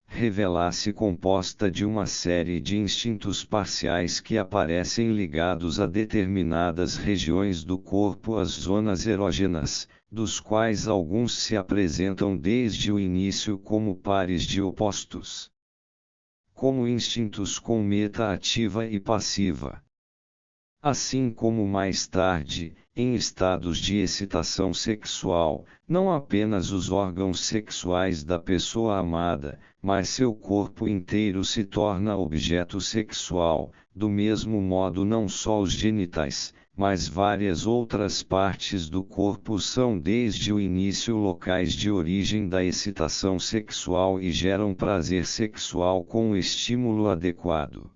Revela-se composta de uma série de instintos parciais que aparecem ligados a determinadas regiões do corpo, as zonas erógenas, dos quais alguns se apresentam desde o início como pares de opostos. Como instintos com meta ativa e passiva. Assim como mais tarde, em estados de excitação sexual, não apenas os órgãos sexuais da pessoa amada, mas seu corpo inteiro se torna objeto sexual, do mesmo modo não só os genitais, mas várias outras partes do corpo são desde o início locais de origem da excitação sexual e geram prazer sexual com o estímulo adequado.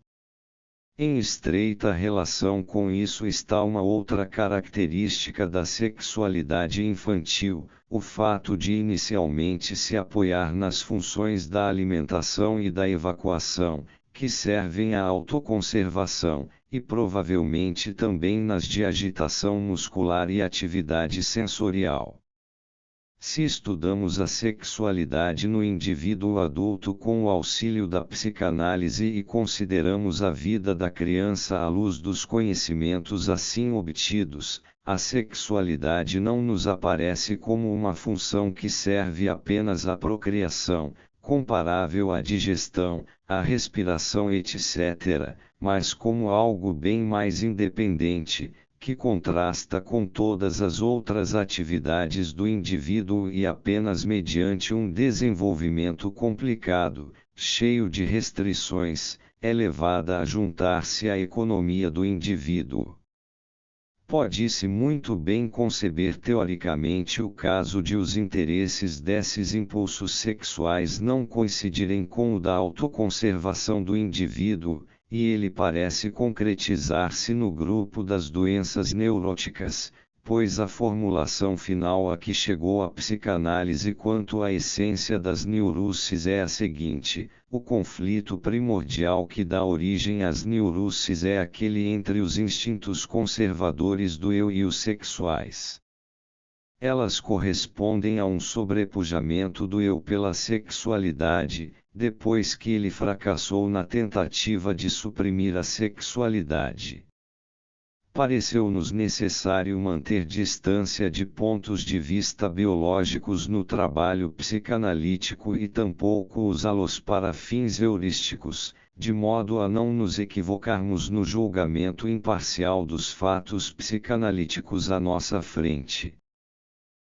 Em estreita relação com isso está uma outra característica da sexualidade infantil, o fato de inicialmente se apoiar nas funções da alimentação e da evacuação, que servem à autoconservação, e provavelmente também nas de agitação muscular e atividade sensorial. Se estudamos a sexualidade no indivíduo adulto com o auxílio da psicanálise e consideramos a vida da criança à luz dos conhecimentos assim obtidos, a sexualidade não nos aparece como uma função que serve apenas à procriação, comparável à digestão, à respiração etc., mas como algo bem mais independente, que contrasta com todas as outras atividades do indivíduo e apenas mediante um desenvolvimento complicado, cheio de restrições, é levada a juntar-se à economia do indivíduo. Pode-se muito bem conceber teoricamente o caso de os interesses desses impulsos sexuais não coincidirem com o da autoconservação do indivíduo, e ele parece concretizar-se no grupo das doenças neuróticas, pois a formulação final a que chegou a psicanálise quanto à essência das neuroses é a seguinte: o conflito primordial que dá origem às neuroses é aquele entre os instintos conservadores do eu e os sexuais. Elas correspondem a um sobrepujamento do eu pela sexualidade, depois que ele fracassou na tentativa de suprimir a sexualidade. Pareceu-nos necessário manter distância de pontos de vista biológicos no trabalho psicanalítico e tampouco usá-los para fins heurísticos, de modo a não nos equivocarmos no julgamento imparcial dos fatos psicanalíticos à nossa frente.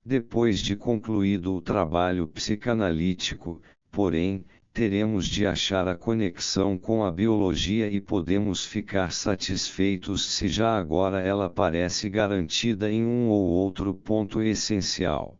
Depois de concluído o trabalho psicanalítico, porém, teremos de achar a conexão com a biologia e podemos ficar satisfeitos se já agora ela parece garantida em um ou outro ponto essencial.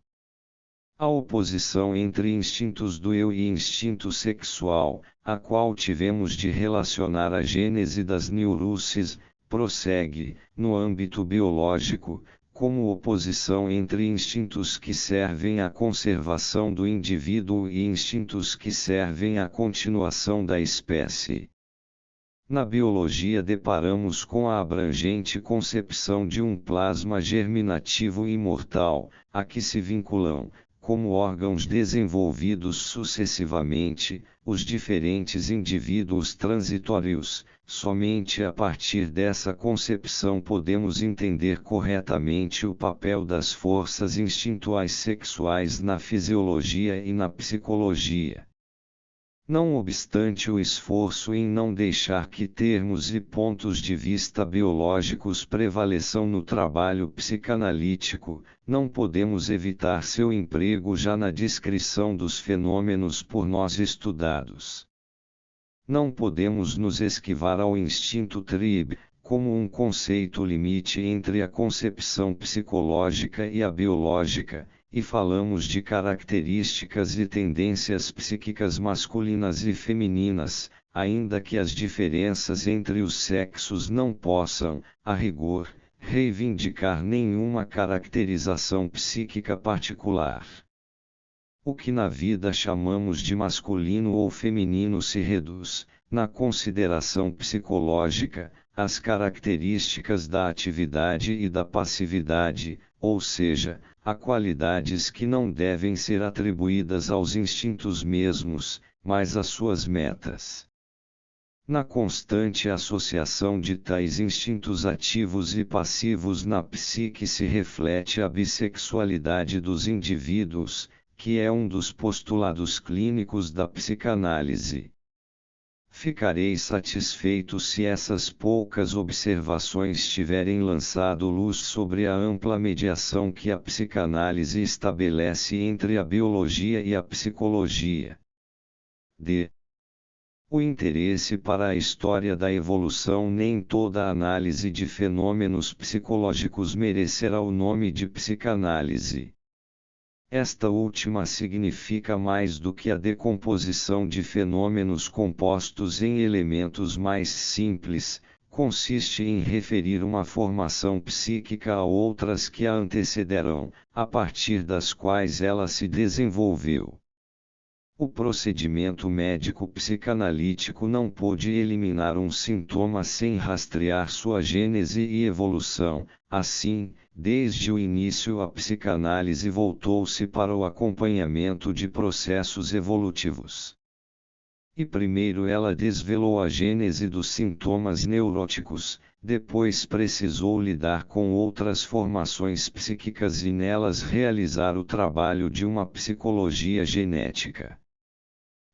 A oposição entre instintos do eu e instinto sexual, a qual tivemos de relacionar a gênese das neuroses, prossegue, no âmbito biológico, como oposição entre instintos que servem à conservação do indivíduo e instintos que servem à continuação da espécie. Na biologia deparamos com a abrangente concepção de um plasma germinativo imortal, a que se vinculam, como órgãos desenvolvidos sucessivamente, os diferentes indivíduos transitórios. Somente a partir dessa concepção podemos entender corretamente o papel das forças instintuais sexuais na fisiologia e na psicologia. Não obstante o esforço em não deixar que termos e pontos de vista biológicos prevaleçam no trabalho psicanalítico, não podemos evitar seu emprego já na descrição dos fenômenos por nós estudados. Não podemos nos esquivar ao instinto trib, como um conceito limite entre a concepção psicológica e a biológica, e falamos de características e tendências psíquicas masculinas e femininas, ainda que as diferenças entre os sexos não possam, a rigor, reivindicar nenhuma caracterização psíquica particular. O que na vida chamamos de masculino ou feminino se reduz, na consideração psicológica, às características da atividade e da passividade, ou seja, a qualidades que não devem ser atribuídas aos instintos mesmos, mas às suas metas. Na constante associação de tais instintos ativos e passivos na psique se reflete a bissexualidade dos indivíduos, que é um dos postulados clínicos da psicanálise. Ficarei satisfeito se essas poucas observações tiverem lançado luz sobre a ampla mediação que a psicanálise estabelece entre a biologia e a psicologia. D. O interesse para a história da evolução. Nem toda análise de fenômenos psicológicos merecerá o nome de psicanálise. Esta última significa mais do que a decomposição de fenômenos compostos em elementos mais simples, consiste em referir uma formação psíquica a outras que a antecederão, a partir das quais ela se desenvolveu. O procedimento médico-psicanalítico não pôde eliminar um sintoma sem rastrear sua gênese e evolução. Assim, desde o início a psicanálise voltou-se para o acompanhamento de processos evolutivos. E primeiro ela desvelou a gênese dos sintomas neuróticos, depois precisou lidar com outras formações psíquicas e nelas realizar o trabalho de uma psicologia genética.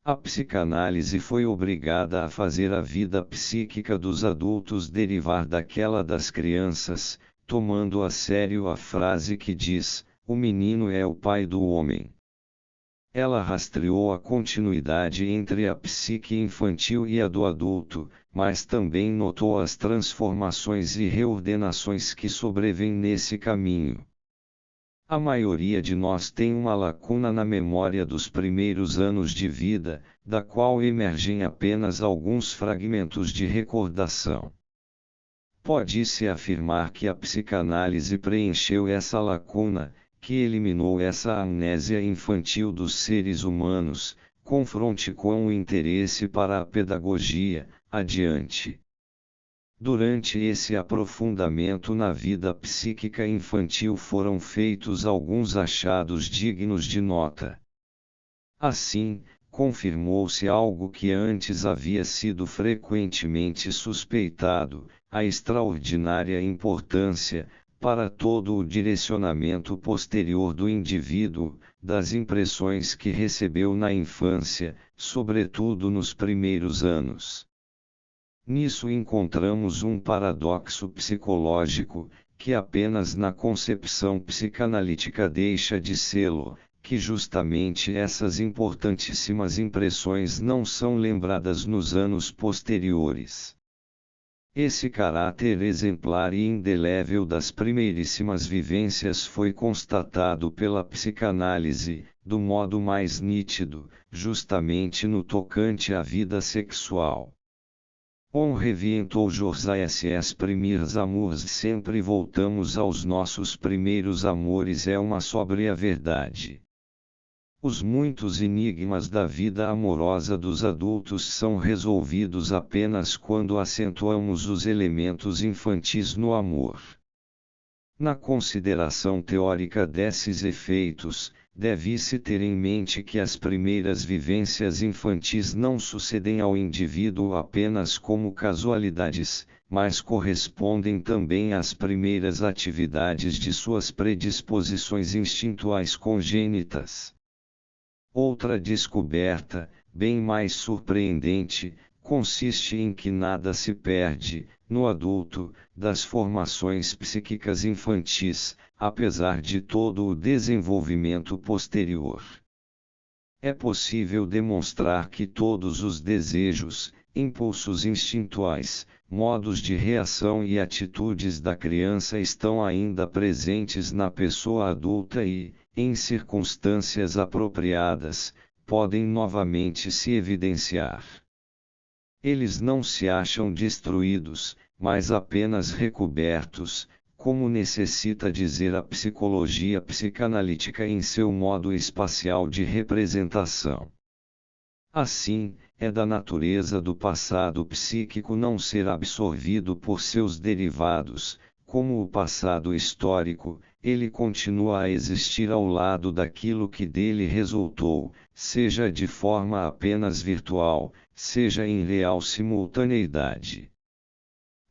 A psicanálise foi obrigada a fazer a vida psíquica dos adultos derivar daquela das crianças, tomando a sério a frase que diz: "O menino é o pai do homem". Ela rastreou a continuidade entre a psique infantil e a do adulto, mas também notou as transformações e reordenações que sobrevêm nesse caminho. A maioria de nós tem uma lacuna na memória dos primeiros anos de vida, da qual emergem apenas alguns fragmentos de recordação. Pode-se afirmar que a psicanálise preencheu essa lacuna, que eliminou essa amnésia infantil dos seres humanos, confronte com o interesse para a pedagogia, adiante. Durante esse aprofundamento na vida psíquica infantil foram feitos alguns achados dignos de nota. Assim, confirmou-se algo que antes havia sido frequentemente suspeitado: a extraordinária importância, para todo o direcionamento posterior do indivíduo, das impressões que recebeu na infância, sobretudo nos primeiros anos. Nisso encontramos um paradoxo psicológico, que apenas na concepção psicanalítica deixa de sê-lo, que justamente essas importantíssimas impressões não são lembradas nos anos posteriores. Esse caráter exemplar e indelével das primeiríssimas vivências foi constatado pela psicanálise, do modo mais nítido, justamente no tocante à vida sexual. On revient toujours ses premiers amours. Sempre voltamos aos nossos primeiros amores, é uma sóbria verdade. Os muitos enigmas da vida amorosa dos adultos são resolvidos apenas quando acentuamos os elementos infantis no amor. Na consideração teórica desses efeitos, deve-se ter em mente que as primeiras vivências infantis não sucedem ao indivíduo apenas como casualidades, mas correspondem também às primeiras atividades de suas predisposições instintuais congênitas. Outra descoberta, bem mais surpreendente, consiste em que nada se perde, no adulto, das formações psíquicas infantis, apesar de todo o desenvolvimento posterior. É possível demonstrar que todos os desejos, impulsos instintuais, modos de reação e atitudes da criança estão ainda presentes na pessoa adulta e, em circunstâncias apropriadas, podem novamente se evidenciar. Eles não se acham destruídos, mas apenas recobertos, como necessita dizer a psicologia psicanalítica em seu modo espacial de representação. Assim, é da natureza do passado psíquico não ser absorvido por seus derivados, como o passado histórico, ele continua a existir ao lado daquilo que dele resultou, seja de forma apenas virtual, seja em real simultaneidade.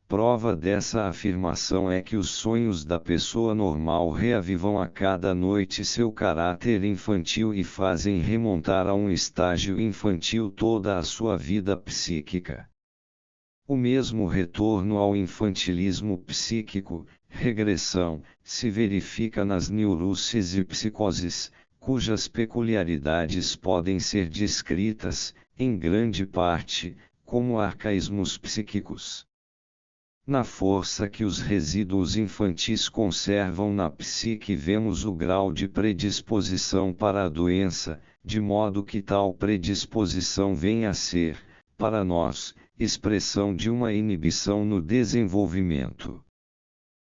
Prova dessa afirmação é que os sonhos da pessoa normal reavivam a cada noite seu caráter infantil e fazem remontar a um estágio infantil toda a sua vida psíquica. O mesmo retorno ao infantilismo psíquico, regressão, se verifica nas neuroses e psicoses, cujas peculiaridades podem ser descritas, em grande parte, como arcaísmos psíquicos. Na força que os resíduos infantis conservam na psique vemos o grau de predisposição para a doença, de modo que tal predisposição venha a ser, para nós, expressão de uma inibição no desenvolvimento.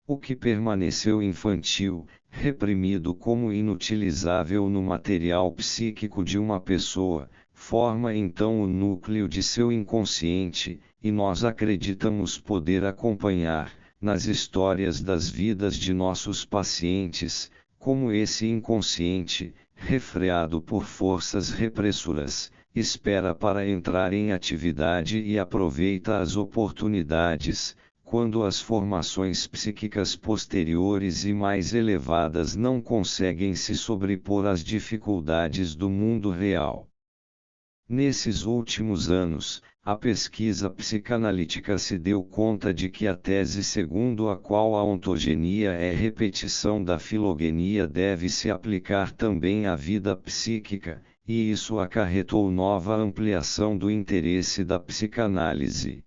O que permaneceu infantil, reprimido como inutilizável no material psíquico de uma pessoa, forma então o núcleo de seu inconsciente, e nós acreditamos poder acompanhar, nas histórias das vidas de nossos pacientes, como esse inconsciente, refreado por forças repressoras, espera para entrar em atividade e aproveita as oportunidades, quando as formações psíquicas posteriores e mais elevadas não conseguem se sobrepor às dificuldades do mundo real. Nesses últimos anos, a pesquisa psicanalítica se deu conta de que a tese segundo a qual a ontogenia é repetição da filogenia deve se aplicar também à vida psíquica, e isso acarretou nova ampliação do interesse da psicanálise.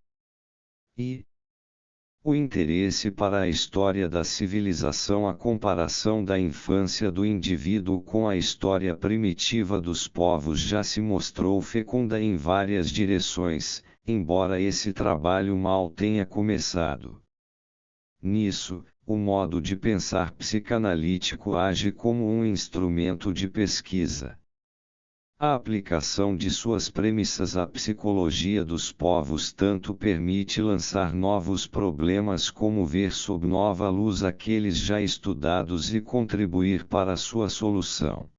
O interesse para a história da civilização. A comparação da infância do indivíduo com a história primitiva dos povos já se mostrou fecunda em várias direções, embora esse trabalho mal tenha começado. Nisso, o modo de pensar psicanalítico age como um instrumento de pesquisa. A aplicação de suas premissas à psicologia dos povos tanto permite lançar novos problemas como ver sob nova luz aqueles já estudados e contribuir para sua solução.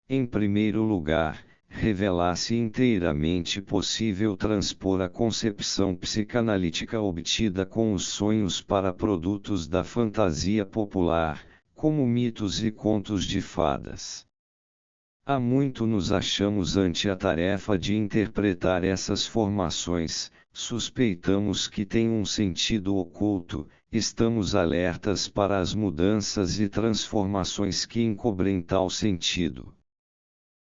Em primeiro lugar, revela-se inteiramente possível transpor a concepção psicanalítica obtida com os sonhos para produtos da fantasia popular, como mitos e contos de fadas. Há muito nos achamos ante a tarefa de interpretar essas formações, suspeitamos que têm um sentido oculto, estamos alertas para as mudanças e transformações que encobrem tal sentido.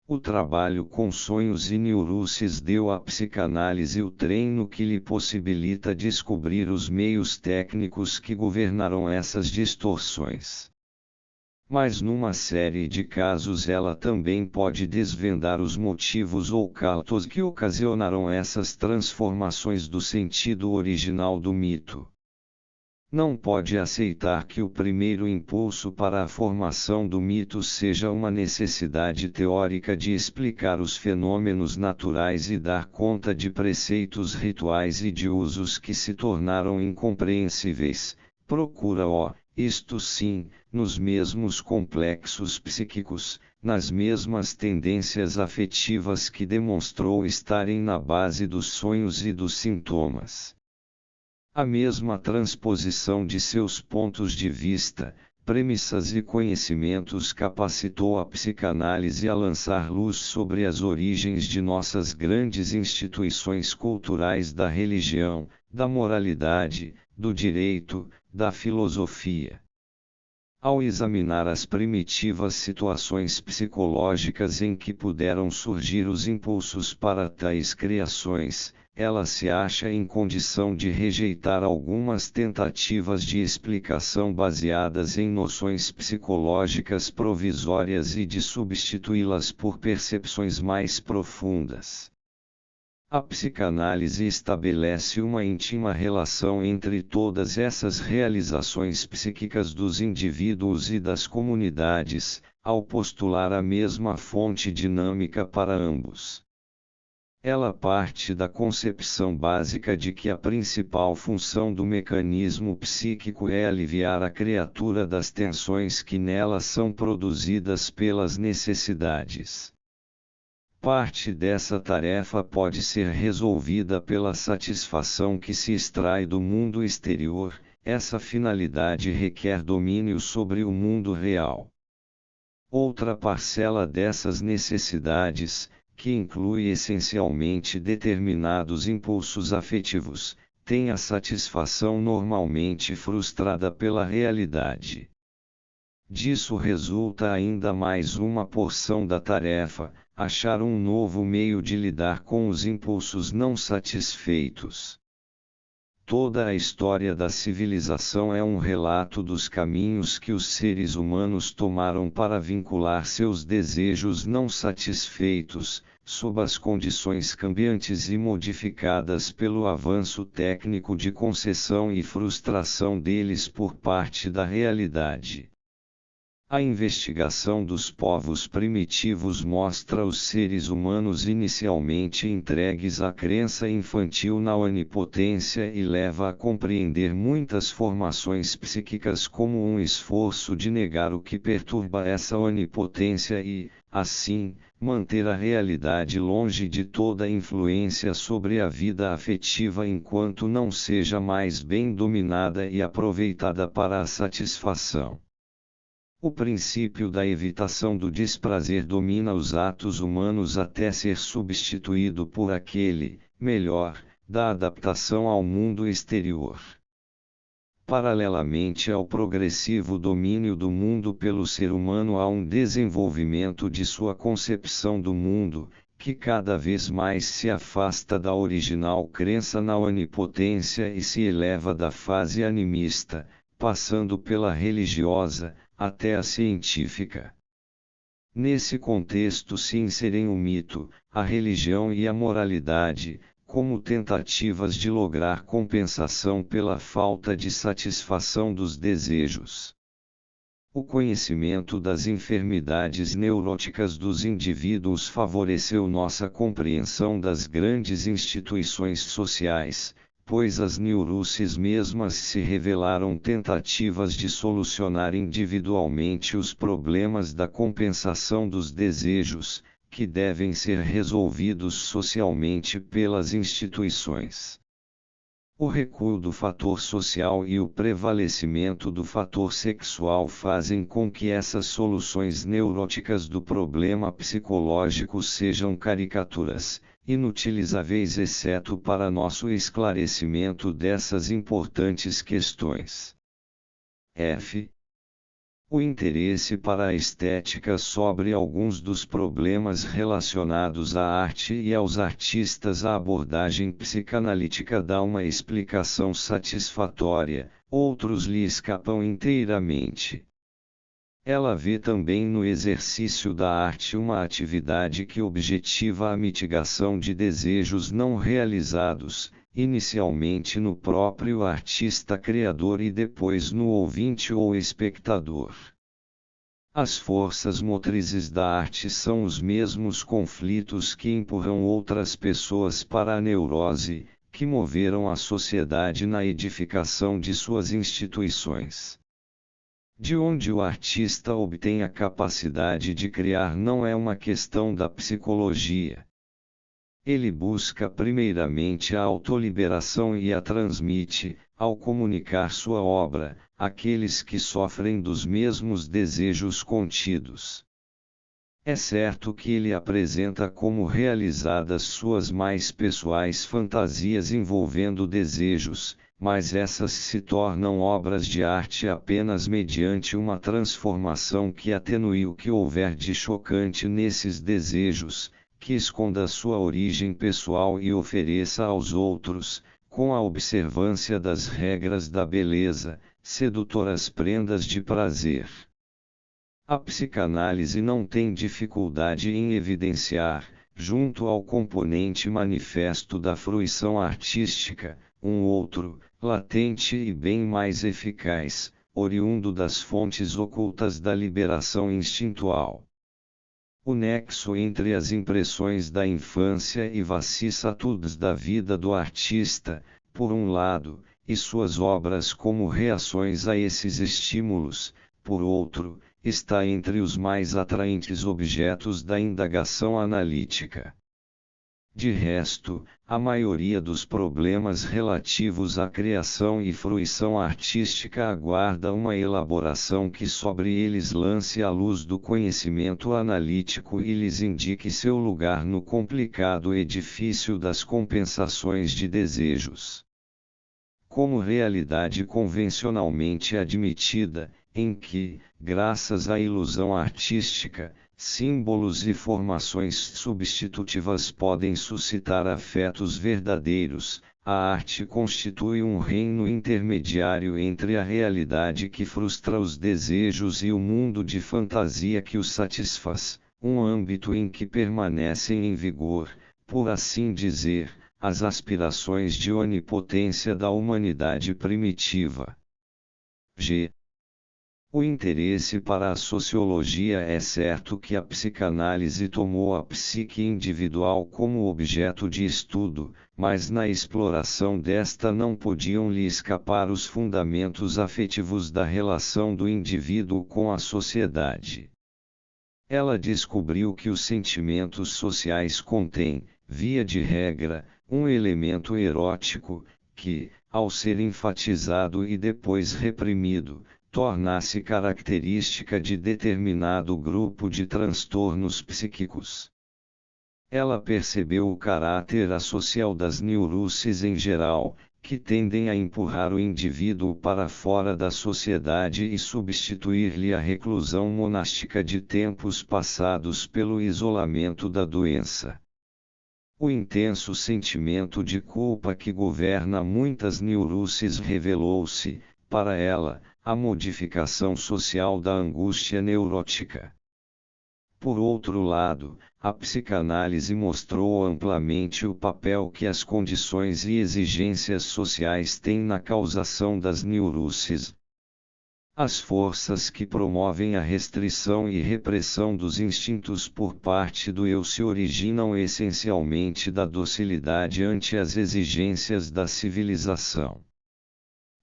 O trabalho com sonhos e neuroses deu à psicanálise o treino que lhe possibilita descobrir os meios técnicos que governarão essas distorções. Mas numa série de casos ela também pode desvendar os motivos ocultos que ocasionaram essas transformações do sentido original do mito. Não pode aceitar que o primeiro impulso para a formação do mito seja uma necessidade teórica de explicar os fenômenos naturais e dar conta de preceitos rituais e de usos que se tornaram incompreensíveis. Procura-o, isto sim, nos mesmos complexos psíquicos, nas mesmas tendências afetivas que demonstrou estarem na base dos sonhos e dos sintomas. A mesma transposição de seus pontos de vista, premissas e conhecimentos capacitou a psicanálise a lançar luz sobre as origens de nossas grandes instituições culturais da religião, da moralidade, do direito, da filosofia. Ao examinar as primitivas situações psicológicas em que puderam surgir os impulsos para tais criações, ela se acha em condição de rejeitar algumas tentativas de explicação baseadas em noções psicológicas provisórias e de substituí-las por percepções mais profundas. A psicanálise estabelece uma íntima relação entre todas essas realizações psíquicas dos indivíduos e das comunidades, ao postular a mesma fonte dinâmica para ambos. Ela parte da concepção básica de que a principal função do mecanismo psíquico é aliviar a criatura das tensões que nela são produzidas pelas necessidades. Parte dessa tarefa pode ser resolvida pela satisfação que se extrai do mundo exterior. Essa finalidade requer domínio sobre o mundo real. Outra parcela dessas necessidades, que inclui essencialmente determinados impulsos afetivos, tem a satisfação normalmente frustrada pela realidade. Disso resulta ainda mais uma porção da tarefa: achar um novo meio de lidar com os impulsos não satisfeitos. Toda a história da civilização é um relato dos caminhos que os seres humanos tomaram para vincular seus desejos não satisfeitos, sob as condições cambiantes e modificadas pelo avanço técnico de concessão e frustração deles por parte da realidade. A investigação dos povos primitivos mostra os seres humanos inicialmente entregues à crença infantil na onipotência e leva a compreender muitas formações psíquicas como um esforço de negar o que perturba essa onipotência e, assim, manter a realidade longe de toda influência sobre a vida afetiva enquanto não seja mais bem dominada e aproveitada para a satisfação. O princípio da evitação do desprazer domina os atos humanos até ser substituído por aquele, melhor, da adaptação ao mundo exterior. Paralelamente ao progressivo domínio do mundo pelo ser humano, há um desenvolvimento de sua concepção do mundo, que cada vez mais se afasta da original crença na onipotência e se eleva da fase animista, passando pela religiosa, até a científica. Nesse contexto se inserem o mito, a religião e a moralidade, como tentativas de lograr compensação pela falta de satisfação dos desejos. O conhecimento das enfermidades neuróticas dos indivíduos favoreceu nossa compreensão das grandes instituições sociais, pois as neuroses mesmas se revelaram tentativas de solucionar individualmente os problemas da compensação dos desejos, que devem ser resolvidos socialmente pelas instituições. O recuo do fator social e o prevalecimento do fator sexual fazem com que essas soluções neuróticas do problema psicológico sejam caricaturas, inutilizáveis exceto para nosso esclarecimento dessas importantes questões. F. O interesse para a estética sobre alguns dos problemas relacionados à arte e aos artistas. A abordagem psicanalítica dá uma explicação satisfatória, outros lhe escapam inteiramente. Ela vê também no exercício da arte uma atividade que objetiva a mitigação de desejos não realizados, inicialmente no próprio artista criador e depois no ouvinte ou espectador. As forças motrizes da arte são os mesmos conflitos que empurram outras pessoas para a neurose, que moveram a sociedade na edificação de suas instituições. De onde o artista obtém a capacidade de criar não é uma questão da psicologia. Ele busca primeiramente a autoliberação e a transmite, ao comunicar sua obra, àqueles que sofrem dos mesmos desejos contidos. É certo que ele apresenta como realizadas suas mais pessoais fantasias envolvendo desejos, mas essas se tornam obras de arte apenas mediante uma transformação que atenue o que houver de chocante nesses desejos, que esconda sua origem pessoal e ofereça aos outros, com a observância das regras da beleza, sedutoras prendas de prazer. A psicanálise não tem dificuldade em evidenciar, junto ao componente manifesto da fruição artística, um outro, latente e bem mais eficaz, oriundo das fontes ocultas da liberação instintual. O nexo entre as impressões da infância e vicissitudes da vida do artista, por um lado, e suas obras como reações a esses estímulos, por outro, está entre os mais atraentes objetos da indagação analítica. De resto, a maioria dos problemas relativos à criação e fruição artística aguarda uma elaboração que sobre eles lance a luz do conhecimento analítico e lhes indique seu lugar no complicado edifício das compensações de desejos. Como realidade convencionalmente admitida, em que, graças à ilusão artística, símbolos e formações substitutivas podem suscitar afetos verdadeiros, a arte constitui um reino intermediário entre a realidade que frustra os desejos e o mundo de fantasia que os satisfaz, um âmbito em que permanecem em vigor, por assim dizer, as aspirações de onipotência da humanidade primitiva. G. O interesse para a sociologia é certo que a psicanálise tomou a psique individual como objeto de estudo, mas na exploração desta não podiam lhe escapar os fundamentos afetivos da relação do indivíduo com a sociedade. Ela descobriu que os sentimentos sociais contêm, via de regra, um elemento erótico, que, ao ser enfatizado e depois reprimido, torna-se característica de determinado grupo de transtornos psíquicos. Ela percebeu o caráter asocial das neuroses em geral, que tendem a empurrar o indivíduo para fora da sociedade e substituir-lhe a reclusão monástica de tempos passados pelo isolamento da doença. O intenso sentimento de culpa que governa muitas neuroses revelou-se, para ela, a modificação social da angústia neurótica. Por outro lado, a psicanálise mostrou amplamente o papel que as condições e exigências sociais têm na causação das neuroses. As forças que promovem a restrição e repressão dos instintos por parte do eu se originam essencialmente da docilidade ante as exigências da civilização.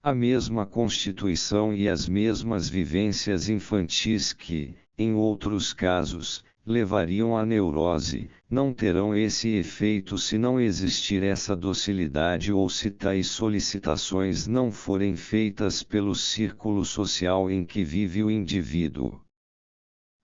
A mesma constituição e as mesmas vivências infantis que, em outros casos, levariam à neurose, não terão esse efeito se não existir essa docilidade ou se tais solicitações não forem feitas pelo círculo social em que vive o indivíduo.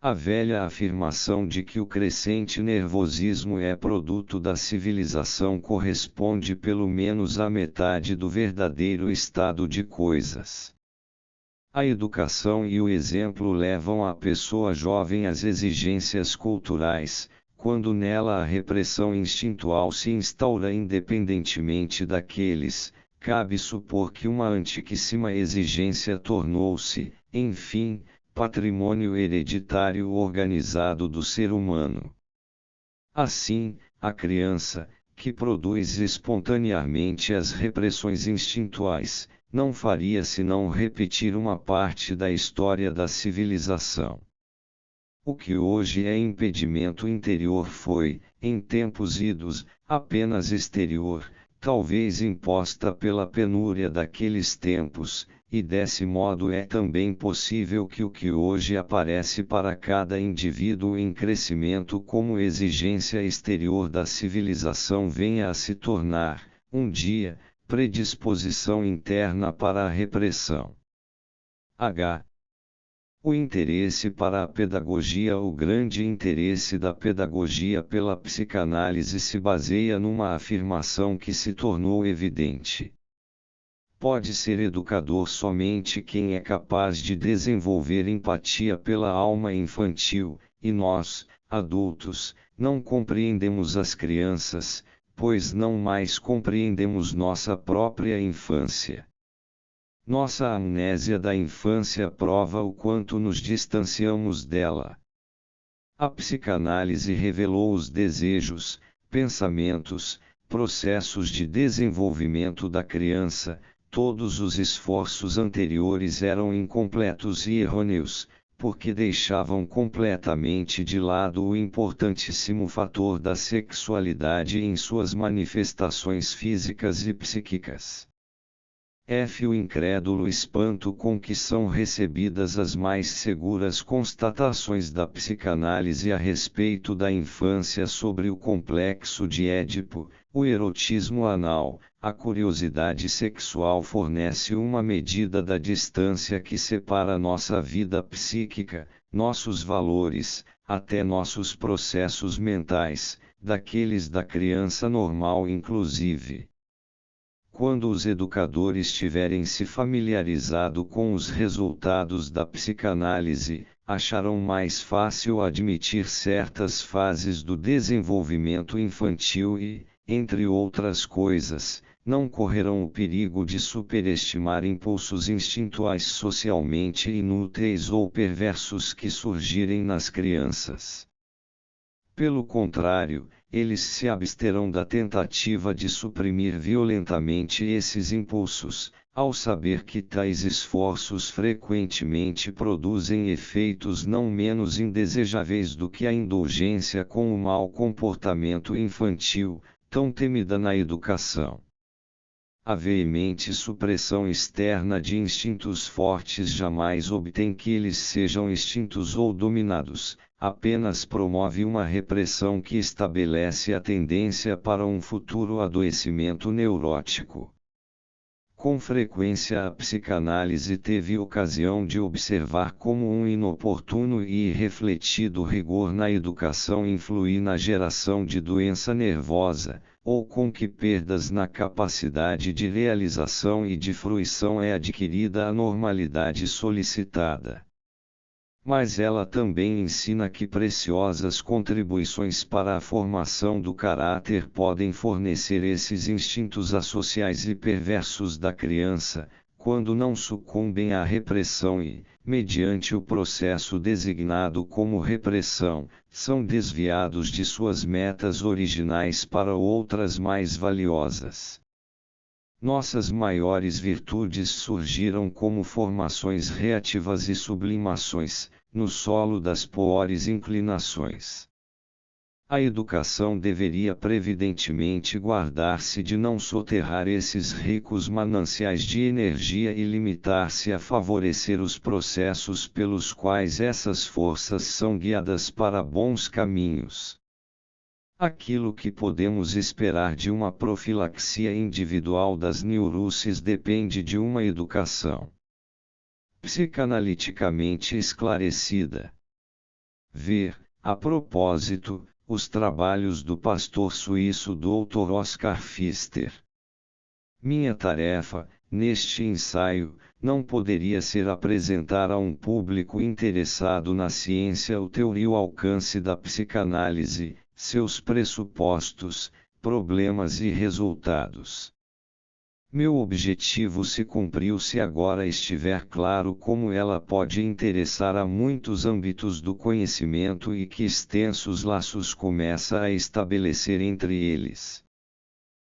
A velha afirmação de que o crescente nervosismo é produto da civilização corresponde pelo menos à metade do verdadeiro estado de coisas. A educação e o exemplo levam a pessoa jovem às exigências culturais, quando nela a repressão instintual se instaura independentemente daqueles, cabe supor que uma antiquíssima exigência tornou-se, enfim, patrimônio hereditário organizado do ser humano. Assim, a criança, que produz espontaneamente as repressões instintuais, não faria senão repetir uma parte da história da civilização. O que hoje é impedimento interior foi, em tempos idos, apenas exterior, talvez imposta pela penúria daqueles tempos, e desse modo é também possível que o que hoje aparece para cada indivíduo em crescimento como exigência exterior da civilização venha a se tornar, um dia, predisposição interna para a repressão. H. O interesse para a pedagogia. O grande interesse da pedagogia pela psicanálise se baseia numa afirmação que se tornou evidente. Pode ser educador somente quem é capaz de desenvolver empatia pela alma infantil, e nós, adultos, não compreendemos as crianças, pois não mais compreendemos nossa própria infância. Nossa amnésia da infância prova o quanto nos distanciamos dela. A psicanálise revelou os desejos, pensamentos, processos de desenvolvimento da criança. Todos os esforços anteriores eram incompletos e errôneos, porque deixavam completamente de lado o importantíssimo fator da sexualidade em suas manifestações físicas e psíquicas. O incrédulo espanto com que são recebidas as mais seguras constatações da psicanálise a respeito da infância sobre o complexo de Édipo, o erotismo anal, a curiosidade sexual fornece uma medida da distância que separa nossa vida psíquica, nossos valores, até nossos processos mentais, daqueles da criança normal inclusive. Quando os educadores tiverem se familiarizado com os resultados da psicanálise, acharão mais fácil admitir certas fases do desenvolvimento infantil e, entre outras coisas, não correrão o perigo de superestimar impulsos instintuais socialmente inúteis ou perversos que surgirem nas crianças. Pelo contrário, eles se absterão da tentativa de suprimir violentamente esses impulsos, ao saber que tais esforços frequentemente produzem efeitos não menos indesejáveis do que a indulgência com o mau comportamento infantil, tão temida na educação. A veemente supressão externa de instintos fortes jamais obtém que eles sejam extintos ou dominados, apenas promove uma repressão que estabelece a tendência para um futuro adoecimento neurótico. Com frequência a psicanálise teve ocasião de observar como um inoportuno e irrefletido rigor na educação influi na geração de doença nervosa, ou com que perdas na capacidade de realização e de fruição é adquirida a normalidade solicitada. Mas ela também ensina que preciosas contribuições para a formação do caráter podem fornecer esses instintos associais e perversos da criança, quando não sucumbem à repressão e, mediante o processo designado como repressão, são desviados de suas metas originais para outras mais valiosas. Nossas maiores virtudes surgiram como formações reativas e sublimações, no solo das piores inclinações. A educação deveria previdentemente guardar-se de não soterrar esses ricos mananciais de energia e limitar-se a favorecer os processos pelos quais essas forças são guiadas para bons caminhos. Aquilo que podemos esperar de uma profilaxia individual das neuroses depende de uma educação psicanaliticamente esclarecida. Ver, a propósito, os trabalhos do pastor suíço Dr. Oscar Pfister. Minha tarefa, neste ensaio, não poderia ser apresentar a um público interessado na ciência o teoria e o alcance da psicanálise, seus pressupostos, problemas e resultados. Meu objetivo se cumpriu se agora estiver claro como ela pode interessar a muitos âmbitos do conhecimento e que extensos laços começa a estabelecer entre eles.